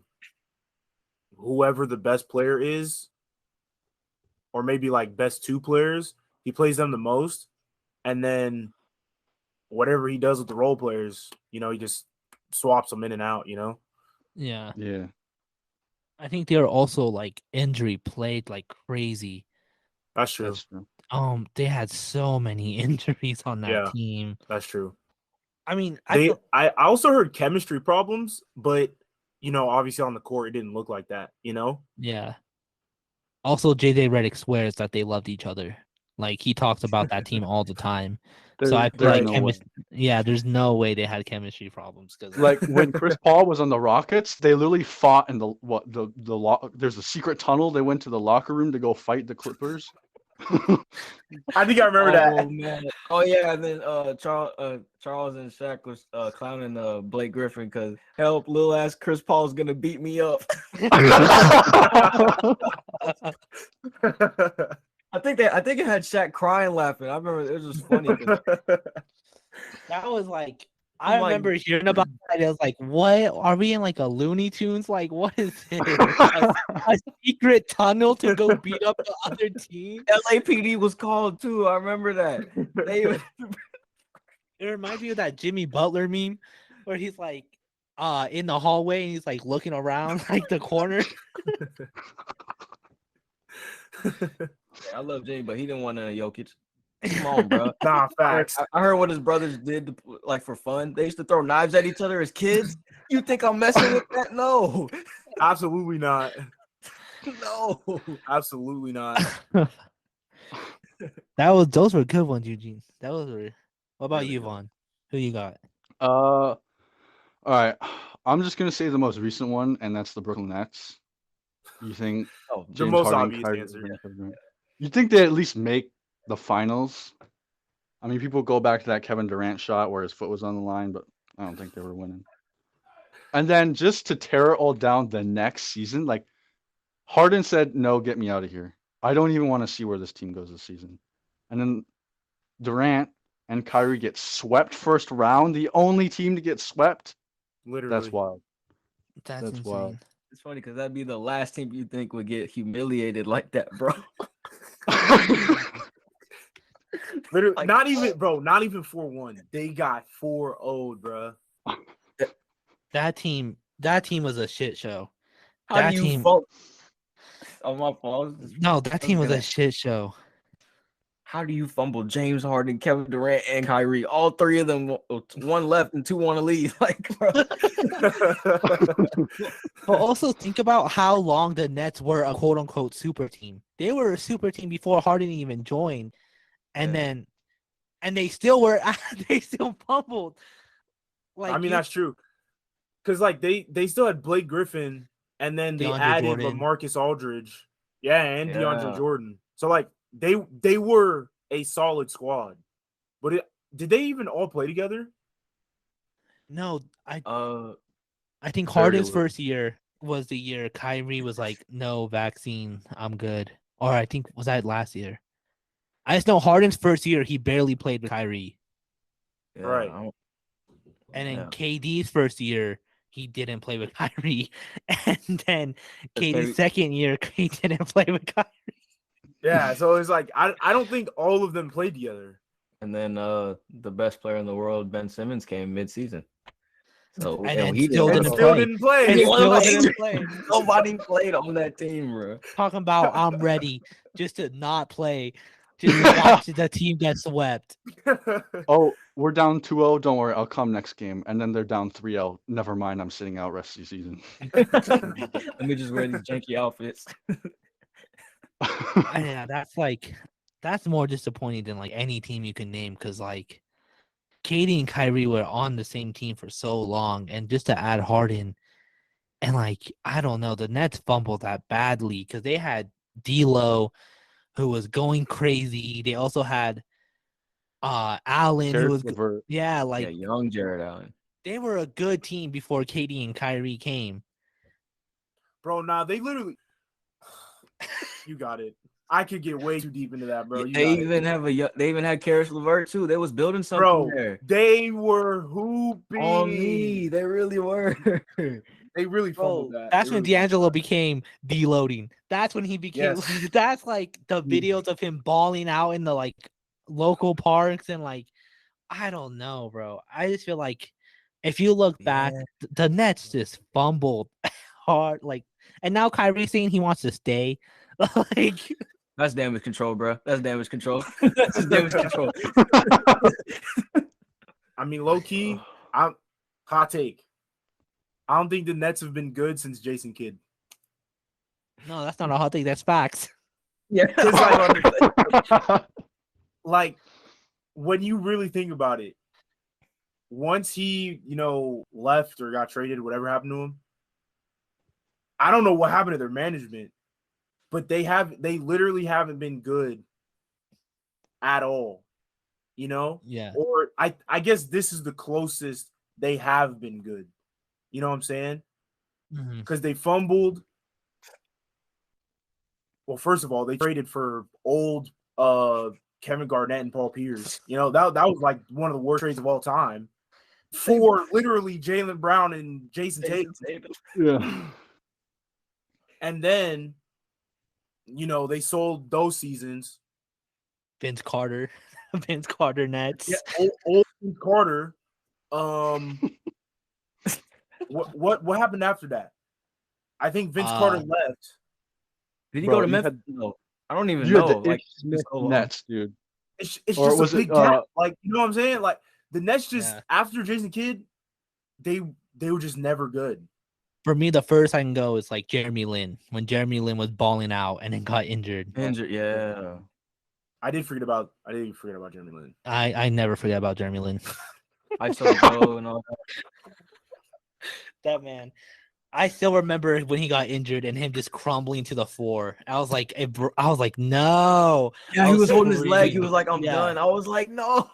Speaker 3: the best player is, or maybe like best two players, he plays them the most, and then whatever he does with the role players, you know, he just swaps them in and out, you know?
Speaker 2: Yeah.
Speaker 1: Yeah.
Speaker 2: I think they were also like injury plagued like crazy.
Speaker 3: That's true.
Speaker 1: That's true.
Speaker 2: They had so many injuries on that
Speaker 3: Yeah.
Speaker 2: team.
Speaker 3: That's true.
Speaker 2: I mean,
Speaker 3: I also heard chemistry problems, but you know, obviously on the court it didn't look like that, you know?
Speaker 2: yeah. Also, JJ Redick swears that they loved each other. Like he talks about that team all the time. So I feel
Speaker 1: There's
Speaker 2: like
Speaker 1: no way.
Speaker 2: there's no way they had chemistry problems because
Speaker 1: Like when Chris Paul was on the Rockets, they literally fought in there's a secret tunnel. They went to the locker room to go fight the Clippers.
Speaker 3: I think I remember that.
Speaker 4: Man. Oh yeah, and then Charles and Shaq was clowning Blake Griffin because help, little ass Chris Paul's gonna beat me up. I think it had Shaq crying laughing. I remember it was just funny.
Speaker 2: that was like
Speaker 4: I'm
Speaker 2: I
Speaker 4: like-
Speaker 2: remember hearing about that. I was like, "What are we in like a Looney Tunes? Like, what is this? a secret tunnel to go beat up the other team?"
Speaker 4: LAPD was called too. I remember that.
Speaker 2: It reminds me of that Jimmy Butler meme where he's like in the hallway and he's like looking around like the corner.
Speaker 4: I love Jimmy, but he didn't want none of Jokic. Come on, bro.
Speaker 3: Nah, facts.
Speaker 4: I heard what his brothers did like for fun. They used to throw knives at each other as kids. You think I'm messing with that? No.
Speaker 3: Absolutely not.
Speaker 4: No.
Speaker 3: Absolutely not.
Speaker 2: Those were good ones, Eugene. What about
Speaker 3: Really
Speaker 2: you,
Speaker 3: good.
Speaker 2: Vaughn? Who you got?
Speaker 1: All right. I'm just gonna say the most recent one, and that's the Brooklyn Nets. You think
Speaker 4: Oh,
Speaker 3: The
Speaker 1: James
Speaker 3: most
Speaker 1: Harden,
Speaker 3: obvious
Speaker 1: Kyrie
Speaker 3: answer.
Speaker 1: Irving, Kevin Durant. You think they at least make the finals? I mean, people go back to that Kevin Durant shot where his foot was on the line, but I don't think they were winning. And then just to tear it all down the next season, like Harden said, "No, get me out of here. I don't even want to see where this team goes this season." And then Durant and Kyrie get swept first round, the only team to get swept.
Speaker 3: Literally.
Speaker 1: That's wild.
Speaker 2: That's
Speaker 1: That's
Speaker 2: insane.
Speaker 1: wild.
Speaker 4: it's funny because that'd be the last team you think would get humiliated like that, bro.
Speaker 3: Literally,
Speaker 4: Like-
Speaker 3: not even 4-1. They got 4-0, bro.
Speaker 2: That team was a shit show.
Speaker 4: How
Speaker 2: That
Speaker 4: do you
Speaker 2: team-
Speaker 4: vote? On my fault.
Speaker 2: No, that team was a shit show.
Speaker 4: How do you fumble James Harden, Kevin Durant, and Kyrie? All three of them, one left and two want to leave. Like, bro.
Speaker 2: But also think about how long the Nets were a quote unquote super team. They were a super team before Harden even joined. And
Speaker 4: Yeah.
Speaker 2: they still were they still fumbled. Like
Speaker 3: I mean, that's true. Because like they still had Blake Griffin, and then they
Speaker 2: DeAndre
Speaker 3: added
Speaker 2: Jordan.
Speaker 3: LaMarcus Aldridge, and
Speaker 4: Yeah.
Speaker 3: DeAndre Jordan. So like they were a solid squad. But did they even all play together?
Speaker 2: no, I think
Speaker 4: very
Speaker 2: Harden's
Speaker 4: little.
Speaker 2: first year was the year Kyrie was like, no vaccine, I'm good. Or I think was that last year? I just know Harden's first year he barely played with Kyrie.
Speaker 4: Yeah,
Speaker 3: Right.
Speaker 4: I don't-
Speaker 2: And then
Speaker 4: Yeah.
Speaker 2: KD's first year, he didn't play with Kyrie, and then
Speaker 4: That's
Speaker 2: KD's second year he didn't play with Kyrie.
Speaker 3: Yeah, so it's like I don't think all of them played together.
Speaker 4: And then the best player in the world, Ben Simmons, came mid-season. So
Speaker 2: And then
Speaker 4: he
Speaker 2: still
Speaker 3: And
Speaker 2: didn't
Speaker 3: still
Speaker 2: play.
Speaker 3: didn't play.
Speaker 2: And
Speaker 4: He
Speaker 2: still
Speaker 4: wasn't
Speaker 2: didn't
Speaker 4: playing.
Speaker 2: play.
Speaker 4: Nobody played on that team, bro.
Speaker 2: Talking about I'm ready just to not play, just to watch the team get swept.
Speaker 1: Oh, we're down 2-0. Don't worry, I'll come next game. And then they're down 3-0. Never mind, I'm sitting out rest of the season.
Speaker 4: Let me just wear these janky outfits.
Speaker 2: Yeah, that's more disappointing than like any team you can name because like Katie and Kyrie were on the same team for so long, and just to add Harden, and like I don't know, the Nets fumbled that badly because they had D'Lo, who was going crazy. They also had Allen, who was
Speaker 4: Yeah, young Jared Allen.
Speaker 2: they were a good team before Katie and Kyrie came.
Speaker 3: Bro, nah, they literally. You got it. I could get way too deep into that, bro.
Speaker 4: They even had Karis LeVert too. They was building something
Speaker 3: Bro,
Speaker 4: there.
Speaker 3: they were hooping.
Speaker 4: On me, they really were.
Speaker 3: They really fumbled that.
Speaker 2: That's
Speaker 3: They
Speaker 2: when
Speaker 3: really fumbled
Speaker 2: D'Angelo
Speaker 3: that.
Speaker 2: became deloading. That's when he became.
Speaker 3: Yes.
Speaker 2: That's like the videos of him balling out in the like local parks and like I don't know, bro. I just feel like if you look back, the Nets just fumbled hard. Like, and now Kyrie's saying he wants to stay. Like,
Speaker 4: That's damage control, bro. That's damage control. That's just damage control.
Speaker 3: I mean, low key, I'm hot take. I don't think the Nets have been good since Jason Kidd.
Speaker 2: no, that's not a hot take. That's facts.
Speaker 4: Yeah.
Speaker 3: Like, when you really think about it, once he, left or got traded, whatever happened to him, I don't know what happened to their management, but they literally haven't been good at all,
Speaker 2: Yeah.
Speaker 3: Or I guess this is the closest they have been good. You know what I'm saying? Because they fumbled. Well, first of all, they traded for old Kevin Garnett and Paul Pierce. That was like one of the worst trades of all time for literally Jaylen Brown and Jason Tatum.
Speaker 1: Yeah.
Speaker 3: And then, they sold those seasons.
Speaker 2: Vince Carter Nets.
Speaker 3: Yeah, old Vince Carter. What happened after that? I think Vince Carter left.
Speaker 4: Did he go to Memphis? No, I don't even
Speaker 1: You
Speaker 4: know.
Speaker 1: had the
Speaker 4: Like
Speaker 1: Nets, dude.
Speaker 3: It's
Speaker 1: Or
Speaker 3: just
Speaker 1: was
Speaker 3: a big
Speaker 1: it,
Speaker 3: gap. Like, you know what I'm saying? Like the Nets just
Speaker 2: Yeah.
Speaker 3: after Jason Kidd, they were just never good.
Speaker 2: For me, the first I can go is like Jeremy Lin when Jeremy Lin was balling out and then got injured.
Speaker 4: yeah.
Speaker 3: I did forget about Jeremy Lin.
Speaker 2: I never forget about Jeremy Lin.
Speaker 4: I saw Joe and all that.
Speaker 2: That man. I still remember when he got injured and him just crumbling to the floor. I was like, no.
Speaker 4: Yeah, he was holding his leg. He
Speaker 2: screaming.
Speaker 4: was like, I'm done. I was like, no.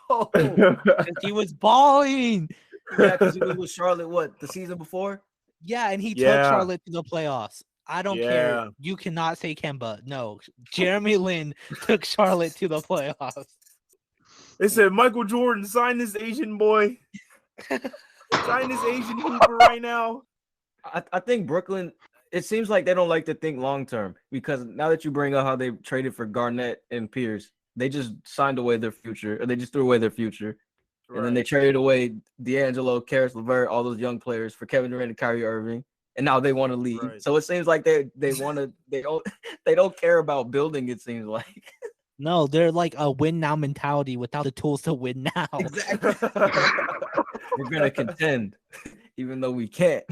Speaker 2: He was balling.
Speaker 4: Yeah, because he was with Charlotte, the season before?
Speaker 2: Yeah, and he took
Speaker 3: Yeah.
Speaker 2: Charlotte to the playoffs. I don't care.
Speaker 3: Yeah.
Speaker 2: You cannot say Kemba. No, Jeremy Lin took Charlotte to the playoffs.
Speaker 3: They said Michael Jordan, sign this Asian boy. Sign this Asian hooper right now.
Speaker 4: I think Brooklyn, it seems like they don't like to think long term because now that you bring up how they traded for Garnett and Pierce, they just signed away their future, or they just threw away their future.
Speaker 3: Right.
Speaker 4: And then they traded away D'Angelo, Karis LeVert, all those young players for Kevin Durant and Kyrie Irving, and now they want to leave.
Speaker 3: Right.
Speaker 4: So it seems like they don't care about building. It seems like
Speaker 2: No, they're like a win now mentality without the tools to win now.
Speaker 4: exactly. We're gonna contend, even though we can't.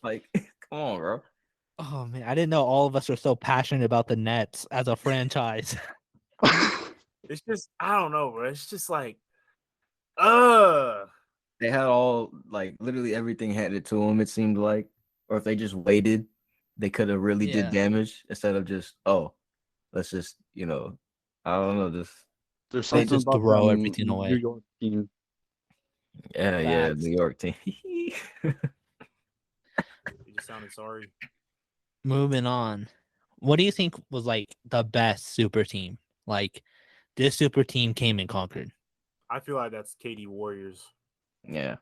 Speaker 4: Like, come on, bro.
Speaker 2: Oh man, I didn't know all of us are so passionate about the Nets as a franchise.
Speaker 3: It's just, I don't know, bro. It's just like,
Speaker 4: They had all like literally everything handed to them. It seemed like, or if they just waited, they could have really did damage instead of just let's just I don't know, just
Speaker 1: There's something
Speaker 2: just
Speaker 1: about
Speaker 2: throw
Speaker 1: them
Speaker 2: everything away.
Speaker 1: New York team.
Speaker 4: yeah,
Speaker 2: Facts.
Speaker 4: New York team.
Speaker 3: You just sounded sorry.
Speaker 2: Moving on. What do you think was like the best super team? Like this super team came and conquered.
Speaker 3: I feel like that's KD Warriors.
Speaker 4: Yeah.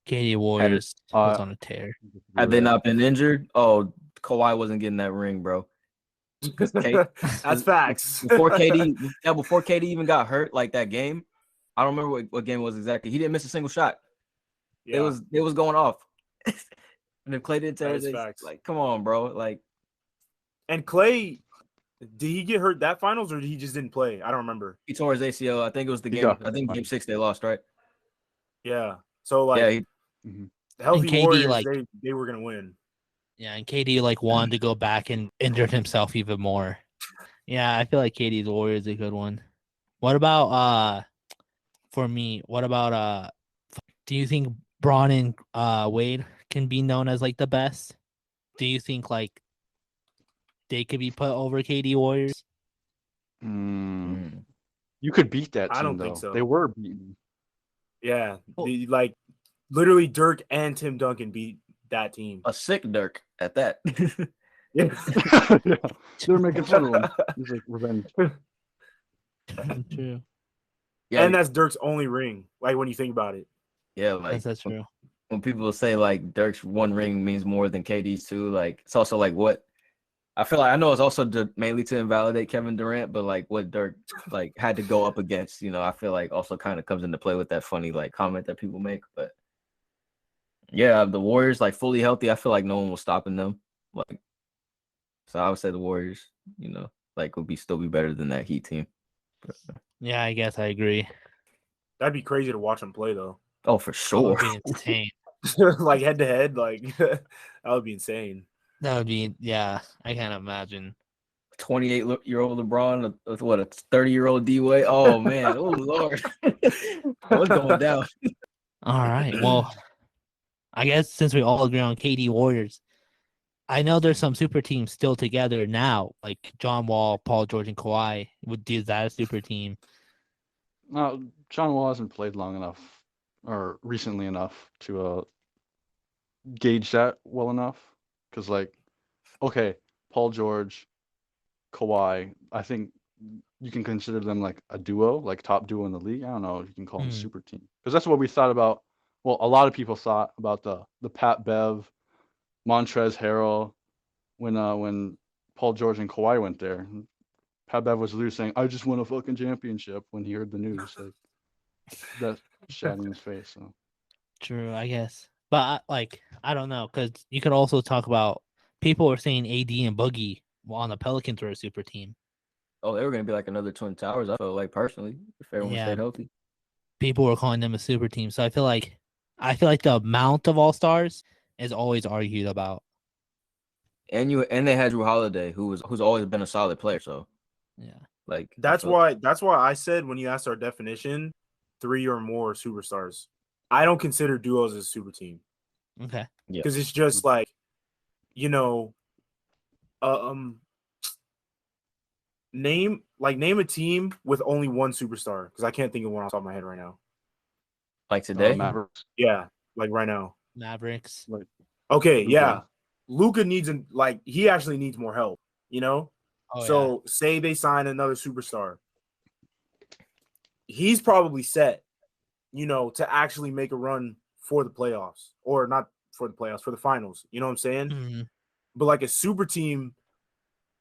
Speaker 2: KD Warriors was
Speaker 1: Uh,
Speaker 2: on a tear.
Speaker 4: Had they not been injured, Kawhi wasn't getting that ring, bro.
Speaker 3: That's facts.
Speaker 4: Before KD even got hurt, like that game, I don't remember what game it was exactly. He didn't miss a single shot.
Speaker 3: Yeah,
Speaker 4: It was going off. And if Clay didn't tear
Speaker 3: that is
Speaker 4: it,
Speaker 3: facts.
Speaker 4: like, come on, bro. Like,
Speaker 3: And Clay, did he get hurt that finals or he just didn't play? I don't remember.
Speaker 4: he tore his ACL. I think it was the
Speaker 1: He
Speaker 4: game.
Speaker 1: got
Speaker 4: I think game 6 they lost, right?
Speaker 3: Yeah. So like
Speaker 4: Yeah,
Speaker 1: Mhm.
Speaker 3: healthy
Speaker 2: And KD,
Speaker 3: Warriors,
Speaker 2: like-
Speaker 3: they were gonna win.
Speaker 2: Yeah, and KD like wanted to go back and injured himself even more. Yeah, I feel like KD's Warriors is a good one. What about for me, what about do you think Braun and Wade can be known as like the best? Do you think like they could be put over KD Warriors?
Speaker 1: You could beat that team,
Speaker 3: I don't
Speaker 1: though.
Speaker 3: think so.
Speaker 1: They were beaten.
Speaker 3: Yeah.
Speaker 2: Oh.
Speaker 3: Like literally Dirk and Tim Duncan beat that team.
Speaker 4: a sick Dirk at that.
Speaker 3: Yeah.
Speaker 1: Yeah, they were making fun of him. He's like, revenge.
Speaker 2: True.
Speaker 4: Yeah,
Speaker 3: And that's Dirk's only ring, like when you think about it.
Speaker 4: yeah, like
Speaker 2: That's true.
Speaker 4: when people say like Dirk's one ring means more than KD's two, like it's also like what I feel like I know it's also mainly to invalidate Kevin Durant, but like what Dirk like had to go up against, you know, I feel like also kind of comes into play with that funny like comment that people make. But yeah, the Warriors like fully healthy, I feel like no one was stopping them. Like, so I would say the Warriors, you know, like would still be better than that Heat team. But,
Speaker 2: Yeah, I guess I agree.
Speaker 3: That'd be crazy to watch them play though.
Speaker 4: oh, for
Speaker 2: That
Speaker 4: sure.
Speaker 2: would be insane.
Speaker 3: Like head to head, like that would be insane.
Speaker 2: That would be, yeah, I can't imagine.
Speaker 4: 28-year-old LeBron with what a 30-year-old D-Wade. Oh man, oh Lord, what's going down?
Speaker 2: All right. Well, I guess since we all agree on KD Warriors, I know there's some super teams still together now, like John Wall, Paul George, and Kawhi. Would do that a super team?
Speaker 1: No, John Wall hasn't played long enough or recently enough to gauge that well enough. Because, like, okay, Paul George, Kawhi, I think you can consider them like a duo, like top duo in the league. I don't know if you can call them a super team. Because that's what we thought about. Well, a lot of people thought about the Pat Bev, Montrezl Harrell when Paul George and Kawhi went there. Pat Bev was literally saying, "I just won a fucking championship" when he heard the news. Like that shat in his face. So
Speaker 2: True, I guess. But like, I don't know, because you could also talk about people were saying AD and Boogie on the Pelicans were a super team.
Speaker 4: Oh, they were gonna be like another Twin Towers. I felt like personally, if everyone
Speaker 2: Yeah.
Speaker 4: stayed healthy.
Speaker 2: People were calling them a super team. So I feel like the amount of all stars is always argued about.
Speaker 4: And they had Drew Holiday, who's always been a solid player. So
Speaker 2: Yeah.
Speaker 4: like
Speaker 3: That's why I said when you asked our definition, 3 or more superstars. I don't consider duos as a super team.
Speaker 2: Okay.
Speaker 3: Because it's just like, you know, name a team with only one superstar. Because I can't think of one off the top of my head right now.
Speaker 4: like today.
Speaker 1: Mavericks.
Speaker 3: Yeah, like right now.
Speaker 2: Mavericks.
Speaker 3: Okay,
Speaker 1: Luka.
Speaker 3: yeah. Luka he actually needs more help, you know?
Speaker 2: Oh,
Speaker 3: So say they sign another superstar. He's probably set, you know, to actually make a run for the playoffs. Or not for the playoffs, for the finals. You know what I'm saying?
Speaker 2: yeah. Mhm.
Speaker 3: But like a super team,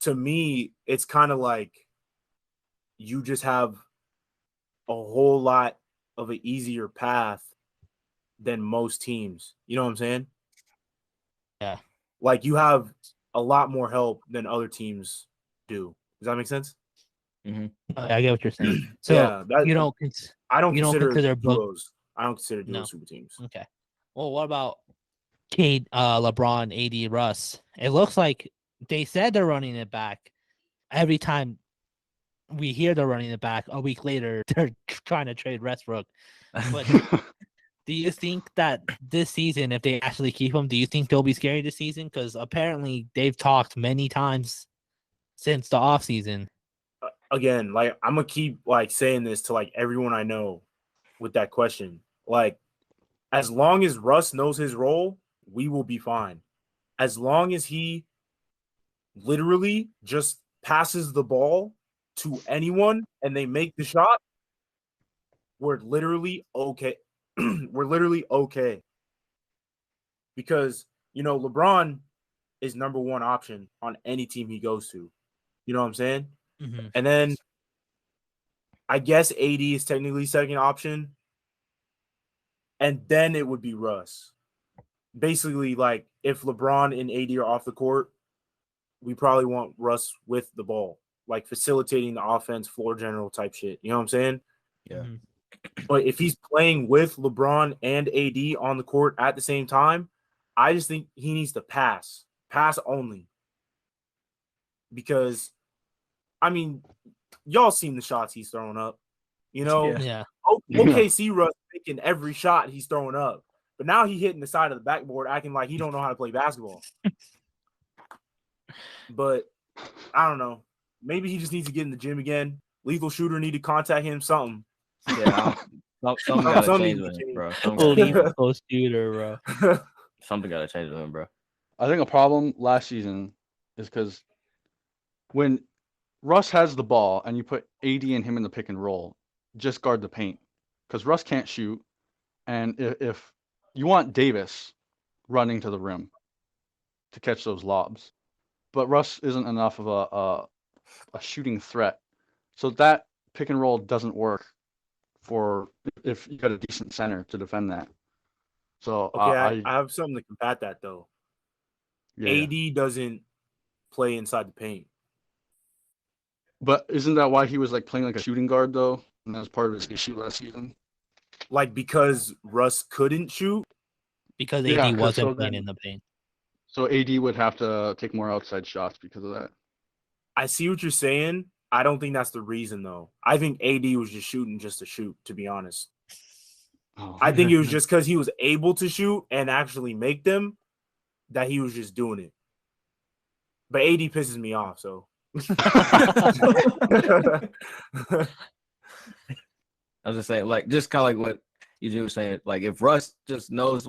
Speaker 3: to me, it's kind of like you just have a whole lot of an easier path than most teams. You know what I'm saying?
Speaker 2: Yeah.
Speaker 3: Like you have a lot more help than other teams do. Does that make sense?
Speaker 2: I get what you're saying. So
Speaker 3: yeah,
Speaker 2: you don't
Speaker 3: I don't
Speaker 2: you don't
Speaker 3: consider
Speaker 2: consider
Speaker 3: duos. I don't consider duos
Speaker 2: No.
Speaker 3: super teams.
Speaker 2: Okay. Well, what about Kate, LeBron, AD, Russ? It looks like they said they're running it back. Every time we hear they're running it back, a week later they're trying to trade Westbrook. But do you think that this season, if they actually keep him, do you think they'll be scary this season? Because apparently they've talked many times since the offseason.
Speaker 3: Again, like I'm gonna keep like saying this to like everyone I know with that question. Like, as long as Russ knows his role, we will be fine. As long as he literally just passes the ball to anyone and they make the shot, we're literally okay. We're literally okay. because LeBron is number one option on any team he goes to. You know what I'm saying?
Speaker 2: Mm-hmm.
Speaker 3: And then I guess AD is technically second option, and then it would be Russ. Basically, like if LeBron and AD are off the court, we probably want Russ with the ball, like facilitating the offense, floor general type shit. You know what I'm saying?
Speaker 4: Yeah.
Speaker 2: Mm-hmm.
Speaker 3: But if he's playing with LeBron and AD on the court at the same time, I just think he needs to pass only. Because, I mean, y'all seen the shots he's throwing up.
Speaker 2: Yeah.
Speaker 3: OKC Russ making every shot he's throwing up. But now he hitting the side of the backboard acting like he don't know how to play basketball. But I don't know. Maybe he just needs to get in the gym again. Lethal Shooter need to contact him, something.
Speaker 4: Yeah, something gotta
Speaker 3: Something
Speaker 4: change with him, bro.
Speaker 2: Lethal Shooter, bro.
Speaker 4: Something gotta change with him, bro.
Speaker 1: I think a problem last season is because when Russ has the ball and you put AD and him in the pick and roll, just guard the paint because Russ can't shoot, and if you want Davis running to the rim to catch those lobs, but Russ isn't enough of a shooting threat, so that pick and roll doesn't work for if you got a decent center to defend that. So
Speaker 3: Okay, I have something to combat that though.
Speaker 1: yeah.
Speaker 3: AD doesn't play inside the paint.
Speaker 1: But isn't that why he was like playing like a shooting guard though? And that was part of his issue last season.
Speaker 3: Like because Russ couldn't shoot.
Speaker 2: Because
Speaker 1: Yeah,
Speaker 2: AD
Speaker 1: 'cause
Speaker 2: wasn't
Speaker 1: so
Speaker 2: playing
Speaker 1: then-
Speaker 2: in the paint.
Speaker 1: So AD would have to take more outside shots because of that.
Speaker 3: I see what you're saying. I don't think that's the reason though. I think AD was just shooting just to shoot, to be honest.
Speaker 1: Oh.
Speaker 3: I think it was just because he was able to shoot and actually make them that he was just doing it. But AD pisses me off, so.
Speaker 4: I was just saying, like, just kind of like what you were saying. Like, if Russ just knows,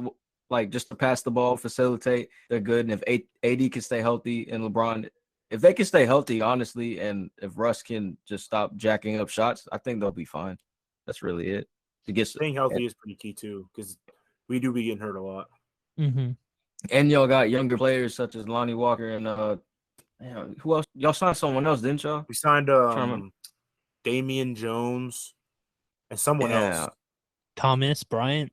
Speaker 4: like, just to pass the ball, facilitate, they're good. And if AD can stay healthy and LeBron, if they can stay healthy, honestly, and if Russ can just stop jacking up shots, I think they'll be fine. That's really it. To get
Speaker 3: Staying healthy is pretty key too, because we do be getting hurt a lot.
Speaker 2: Mm-hmm.
Speaker 4: And y'all got younger players such as Lonnie Walker and who else? Y'all signed someone else, didn't y'all?
Speaker 3: We signed
Speaker 4: Trying to remember.
Speaker 3: Damian Jones and someone
Speaker 4: Yeah.
Speaker 3: else.
Speaker 2: Thomas Bryant.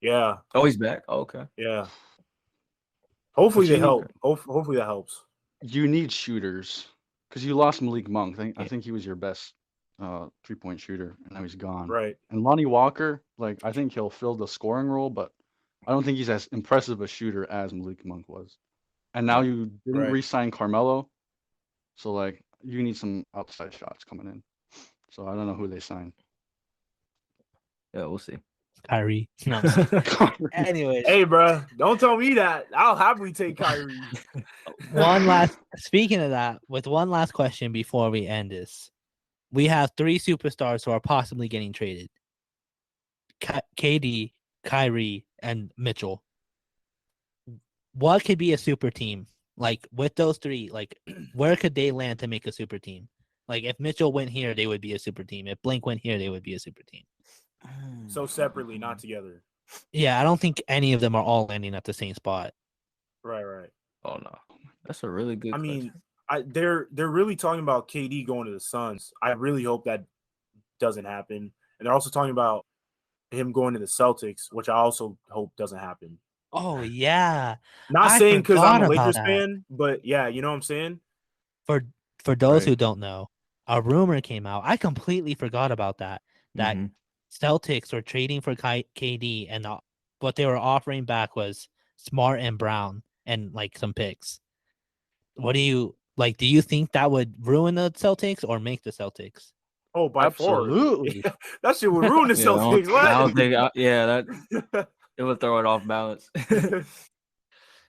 Speaker 3: Yeah,
Speaker 4: Oh, he's back. Oh, okay.
Speaker 3: yeah. Hopefully
Speaker 1: But
Speaker 3: they
Speaker 1: you-
Speaker 3: help. Hopefully that helps.
Speaker 1: You need shooters because you lost Malik Monk. I think he was your best 3-point shooter, and now he's gone.
Speaker 3: Right.
Speaker 1: And Lonnie Walker, like I think he'll fill the scoring role, but I don't think he's as impressive a shooter as Malik Monk was. And now you didn't
Speaker 3: Right.
Speaker 1: re-sign Carmelo, so like you need some outside shots coming in. So I don't know who they signed.
Speaker 4: Yeah, we'll see.
Speaker 2: Kyrie. No. Anyways,
Speaker 3: Hey, bro, don't tell me that. I'll happily take Kyrie.
Speaker 2: speaking of that, with one last question before we end this. We have 3 superstars who are possibly getting traded. KD, Kyrie, and Mitchell. What could be a super team? Like with those 3, like where could they land to make a super team? Like if Mitchell went here, they would be a super team. If Blink went here, they would be a super team.
Speaker 3: So separately, not together.
Speaker 2: Yeah, I don't think any of them are all landing at the same spot.
Speaker 3: Right.
Speaker 4: Oh no, that's a really good.
Speaker 3: I mean,
Speaker 4: question.
Speaker 3: they're really talking about KD going to the Suns. I really hope that doesn't happen. And they're also talking about him going to the Celtics, which I also hope doesn't happen.
Speaker 2: Oh yeah.
Speaker 3: Not
Speaker 2: I
Speaker 3: saying because I'm a
Speaker 2: forgot about
Speaker 3: Lakers
Speaker 2: that.
Speaker 3: fan, but yeah, you know what I'm saying?
Speaker 2: For those
Speaker 4: Right.
Speaker 2: who don't know, a rumor came out. I completely forgot about that. That
Speaker 4: Mhm.
Speaker 2: Celtics were trading for KD, and what they were offering back was Smart and Brown and like some picks. What do you like? Do you think that would ruin the Celtics or make the Celtics?
Speaker 3: Oh, by
Speaker 1: Absolutely.
Speaker 3: far. That shit would ruin the
Speaker 4: Yeah,
Speaker 3: Celtics.
Speaker 4: I don't
Speaker 3: What?
Speaker 4: think. That it would throw it off balance.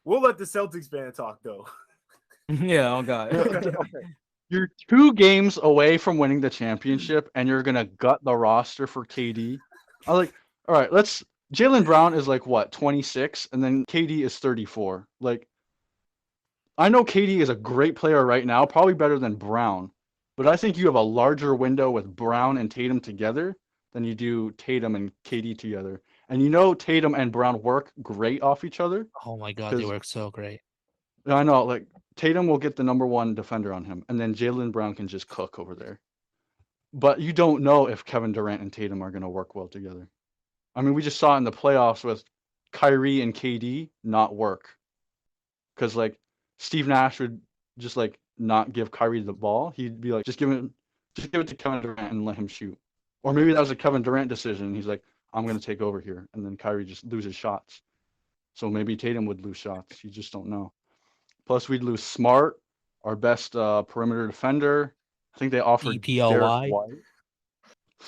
Speaker 3: We'll let the Celtics fan talk though.
Speaker 4: Yeah, oh god.
Speaker 1: You're 2 games away from winning the championship, and you're gonna gut the roster for KD. All right, Jaylen Brown is like what 26, and then KD is 34. Like, I know KD is a great player right now, probably better than Brown, but I think you have a larger window with Brown and Tatum together than you do Tatum and KD together. And you know Tatum and Brown work great off each other.
Speaker 2: Oh my God, they
Speaker 1: 'Cause-
Speaker 2: work so great.
Speaker 1: I know, like Tatum will get the number one defender on him, and then Jaylen Brown can just cook over there. But you don't know if Kevin Durant and Tatum are going to work well together. I mean, we just saw in the playoffs with Kyrie and KD not work. Because, like, Steve Nash would just, like, not give Kyrie the ball. He'd be like, just give it to Kevin Durant and let him shoot. Or maybe that was a Kevin Durant decision. He's like, I'm going to take over here. And then Kyrie just loses shots. So maybe Tatum would lose shots. You just don't know. Plus, we'd lose Smart, our best perimeter defender. I think they offered Derek
Speaker 2: EPLY,
Speaker 1: White.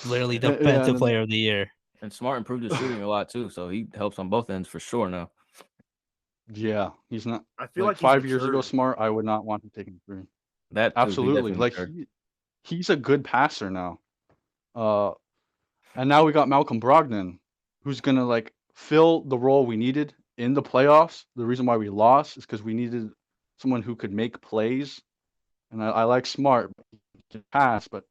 Speaker 2: literally
Speaker 1: Yeah, and
Speaker 2: defensive
Speaker 1: then-
Speaker 2: player of the year.
Speaker 4: And Smart improved his shooting a lot too, so he helps on both ends for sure now.
Speaker 1: Yeah, he's not.
Speaker 3: I feel
Speaker 1: Like
Speaker 3: like
Speaker 1: 5 years ago,
Speaker 3: matured.
Speaker 1: Smart, I would not want to take him through.
Speaker 4: That too, he
Speaker 1: Absolutely.
Speaker 4: definitely
Speaker 1: Like
Speaker 4: matured.
Speaker 1: he's a good passer now. And now we got Malcolm Brogdon, who's gonna like fill the role we needed in the playoffs. The reason why we lost is because we needed someone who could make plays. And I like Smart, he can pass, but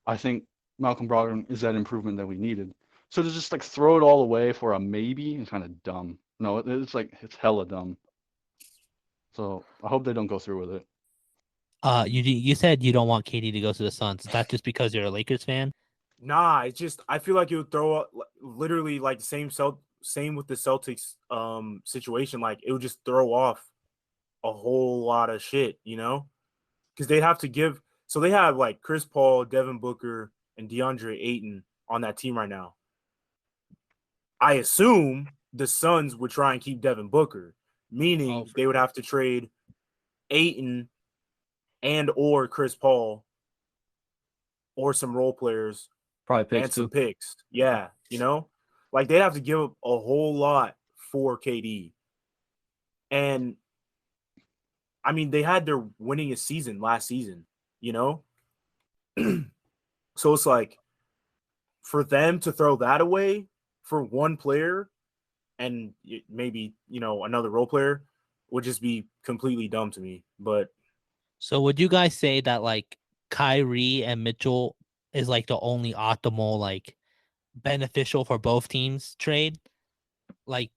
Speaker 1: I think Malcolm Brogdon is that improvement that we needed. So to just like throw it all away for a maybe is kind of dumb. No, it's like it's hella dumb. So I hope they don't go through with it.
Speaker 2: You said you don't want KD to go to the Suns. Is that just because you're a Lakers fan?
Speaker 3: Nah, it's just I feel like it would throw up literally like the same with the Celtics situation. Like it would just throw off a whole lot of shit, you know? Because they'd have to give. So they have like Chris Paul, Devin Booker, and DeAndre Ayton on that team right now. I assume the Suns would try and keep Devin Booker, meaning they would have to trade Ayton and or Chris Paul or some role players
Speaker 4: Probably picks
Speaker 3: and some
Speaker 4: too.
Speaker 3: picks. Yeah, you know? Like they'd have to give up a whole lot for KD. And I mean, they had their winningest season last season, you know? So it's like for them to throw that away for one player and maybe, you know, another role player would just be completely dumb to me. But
Speaker 2: So would you guys say that like Kyrie and Mitchell is like the only optimal like beneficial for both teams trade? Like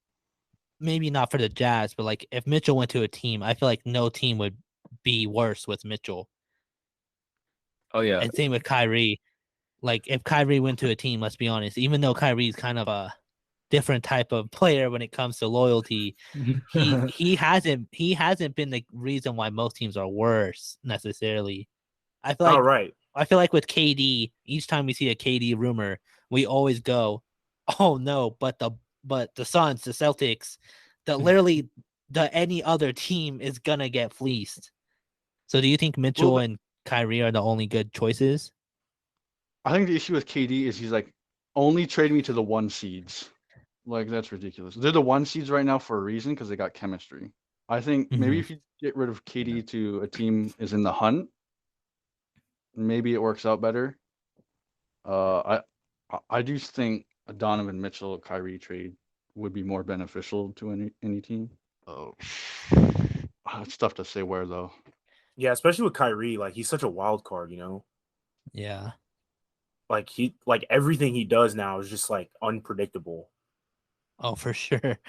Speaker 2: maybe not for the Jazz, but like if Mitchell went to a team, I feel like no team would be worse with Mitchell.
Speaker 4: Oh yeah.
Speaker 2: And same with Kyrie. Like if Kyrie went to a team, let's be honest, even though Kyrie's kind of a different type of player when it comes to loyalty, he hasn't been the reason why most teams are worse necessarily. I feel like
Speaker 3: right.
Speaker 2: I feel like with KD, each time we see a KD rumor, we always go, "Oh no!" But the Suns, the Celtics, literally any other team is gonna get fleeced. So do you think Mitchell and Kyrie are the only good choices?
Speaker 1: I think the issue with KD is he's like, only trade me to the 1 seeds. Like that's ridiculous. They're the 1 seeds right now for a reason because they got chemistry. I think maybe if you get rid of KD to a team is in the hunt, maybe it works out better. I do think a Donovan Mitchell Kyrie trade would be more beneficial to any team. Oh, it's tough to say where though.
Speaker 3: Yeah, especially with Kyrie, like he's such a wild card, you know?
Speaker 2: Yeah.
Speaker 3: Like everything he does now is just like unpredictable.
Speaker 2: Oh, for sure.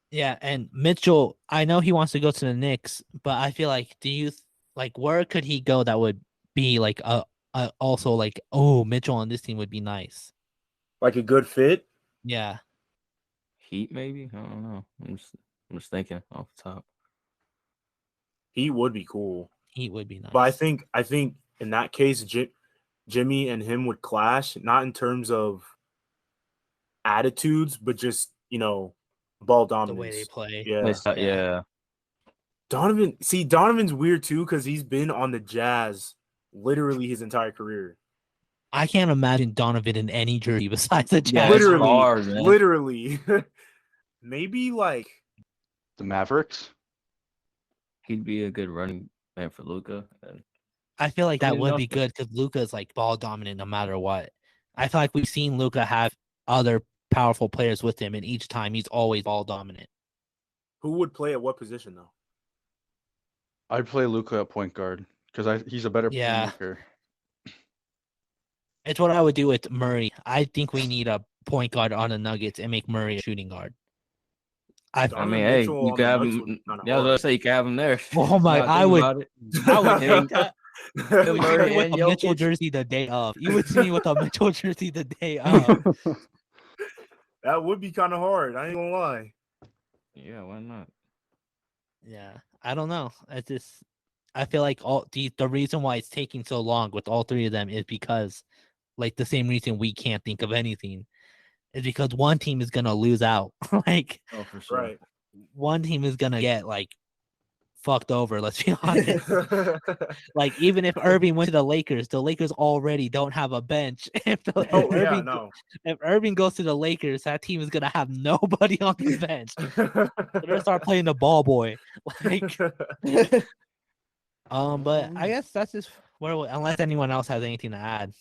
Speaker 2: Yeah, and Mitchell, I know he wants to go to the Knicks, but I feel like, like where could he go that would be like also like, oh, Mitchell on this team would be nice.
Speaker 3: Like a good fit?
Speaker 2: Yeah.
Speaker 4: Heat maybe? I don't know. I'm just thinking off the top.
Speaker 3: He would be cool.
Speaker 2: Heat would be nice.
Speaker 3: But I think in that case, Jimmy and him would clash, not in terms of attitudes, but just, you know, ball
Speaker 2: the
Speaker 3: dominance.
Speaker 2: way they play.
Speaker 3: Yeah.
Speaker 4: Yeah.
Speaker 3: Donovan's weird too because he's been on the Jazz literally his entire career.
Speaker 2: I can't imagine Donovan in any jersey besides the
Speaker 4: Yeah,
Speaker 2: Jazz.
Speaker 4: it's
Speaker 3: Literally.
Speaker 4: hard, man.
Speaker 3: Literally. Maybe like
Speaker 1: The Mavericks.
Speaker 4: He'd be a good running man for Luka.
Speaker 2: I feel like that
Speaker 4: Pretty
Speaker 2: would be
Speaker 4: enough.
Speaker 2: good because Luka is like ball dominant no matter what. I feel like we've seen Luka have other powerful players with him, and each time he's always ball dominant.
Speaker 3: who would play at what position though?
Speaker 1: I'd play Luka at point guard because he's a better
Speaker 2: Yeah.
Speaker 1: playmaker.
Speaker 2: It's what I would do with Murray. I think we need a point guard on the Nuggets and make Murray a shooting guard.
Speaker 4: I
Speaker 3: Donovan
Speaker 4: mean, hey,
Speaker 3: Mitchell
Speaker 4: you
Speaker 3: on
Speaker 4: could
Speaker 3: the
Speaker 4: have
Speaker 3: Nuggets
Speaker 4: him.
Speaker 3: would be kinda
Speaker 4: Yeah, I was
Speaker 3: hard.
Speaker 4: gonna say you could have him there.
Speaker 2: Oh my!
Speaker 4: Now
Speaker 2: I
Speaker 4: think
Speaker 2: would.
Speaker 4: about it.
Speaker 2: I would
Speaker 4: Him,
Speaker 2: take that. You would see
Speaker 4: Murray
Speaker 2: me with
Speaker 4: and
Speaker 2: a Mitchell
Speaker 4: Jokic.
Speaker 2: jersey the day of. You would see me with a Mitchell jersey the day of.
Speaker 3: That would be kind of hard. I ain't gonna lie.
Speaker 4: Yeah, why not?
Speaker 2: Yeah, I don't know. I feel like all the reason why it's taking so long with all three of them is because, like, the same reason we can't think of anything is because one team is gonna lose out. Like,
Speaker 4: Oh, for sure.
Speaker 3: Right.
Speaker 2: one team is gonna get like fucked over. Let's be honest. Like, even if Irving went to the Lakers already don't have a bench.
Speaker 3: Oh yeah, no.
Speaker 2: If Irving goes to the Lakers, that team is gonna have nobody on the bench. They're gonna start playing the ball boy. Like, but I guess that's just unless anyone else has anything to add.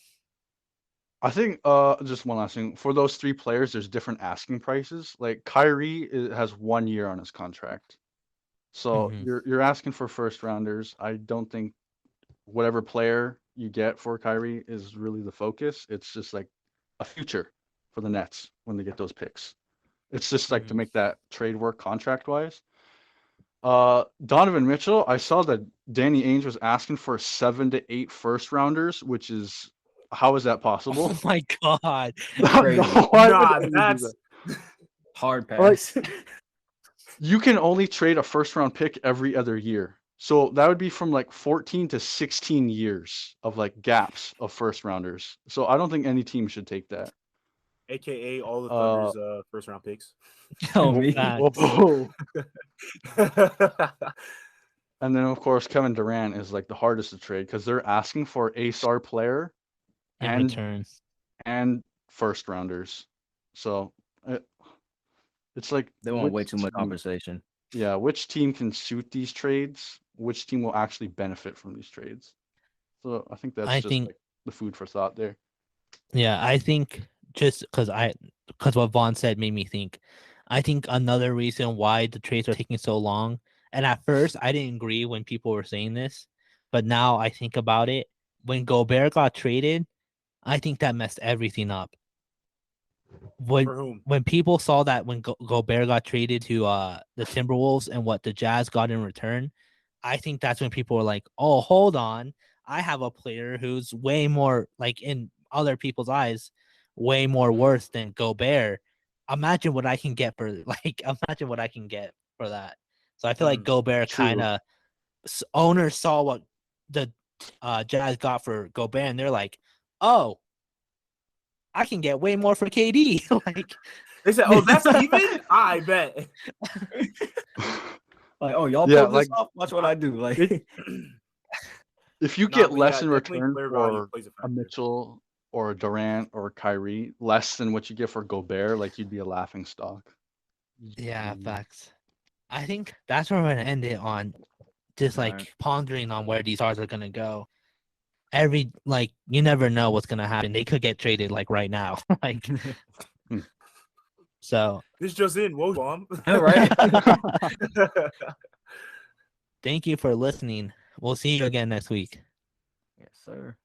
Speaker 1: I think just one last thing. For those three players, there's different asking prices. Like Kyrie has 1 year on his contract. So
Speaker 2: Mhm.
Speaker 1: you're asking for first rounders. I don't think whatever player you get for Kyrie is really the focus. It's just like a future for the Nets when they get those picks. It's just like to
Speaker 2: Mhm.
Speaker 1: make that trade work contract wise. Donovan Mitchell, I saw that Danny Ainge was asking for 7 to 8 first rounders, which is how is that possible?
Speaker 2: Oh my god.
Speaker 4: Crazy.
Speaker 1: Why would
Speaker 3: Nah,
Speaker 1: anyone do
Speaker 3: that's
Speaker 1: that?
Speaker 4: Hard
Speaker 1: Like,
Speaker 4: pass.
Speaker 1: you can only trade a first round pick every other year. So that would be from like 14 to 16 years of like gaps of first rounders. So I don't think any team should take that.
Speaker 3: AKA all the
Speaker 1: Uh,
Speaker 3: Thunder's first round picks.
Speaker 2: Oh,
Speaker 4: Me.
Speaker 2: facts.
Speaker 1: whoa. And then of course Kevin Durant is like the hardest to trade because they're asking for a star player
Speaker 2: In
Speaker 1: and
Speaker 2: return.
Speaker 1: and first rounders. So it's like
Speaker 4: They want way
Speaker 1: which
Speaker 4: too much
Speaker 1: team-
Speaker 4: compensation.
Speaker 1: Yeah, which team can suit these trades? Which team will actually benefit from these trades? So I think that's
Speaker 2: I
Speaker 1: just
Speaker 2: think-
Speaker 1: like the food for thought there.
Speaker 2: Yeah, I think just because what Vaughn said made me think. I think another reason why the trades are taking so long, and at first I didn't agree when people were saying this, but now I think about it. When Gobert got traded, I think that messed everything up.
Speaker 3: For whom?
Speaker 2: When people saw that when Gobert got traded to the Timberwolves and what the Jazz got in return, I think that's when people were like, "Oh, hold on, I have a player who's way more, like, in other people's eyes, way more worth than Gobert. Imagine what I can get for imagine what I can get for that." So I feel like Gobert
Speaker 1: True.
Speaker 2: kind of owners saw what the Jazz got for Gobert, and they're like, "Oh, I can get way more for KD." Like,
Speaker 3: They said, "Oh, that's even." I bet.
Speaker 4: Like, oh, y'all
Speaker 1: Yeah,
Speaker 4: pull this
Speaker 1: like-
Speaker 4: off? Watch what I do. Like,
Speaker 1: If you
Speaker 3: Nah,
Speaker 1: get
Speaker 3: but
Speaker 1: less
Speaker 3: yeah,
Speaker 1: in
Speaker 3: definitely
Speaker 1: return
Speaker 3: player value
Speaker 1: for
Speaker 3: plays a
Speaker 1: a
Speaker 3: factor.
Speaker 1: Mitchell or a Durant or a Kyrie, less than what you get for Gobert, like you'd be a laughing stock.
Speaker 2: yeah,
Speaker 1: Mm.
Speaker 2: facts. I think that's where we're gonna end it on, just like
Speaker 4: Alright.
Speaker 2: pondering on where these stars are gonna go. You never know what's gonna happen. They could get traded like right now. Like, so
Speaker 3: This just in, whoa, bomb.
Speaker 4: right?
Speaker 2: thank you for listening. We'll see you again next week.
Speaker 4: Yes, sir.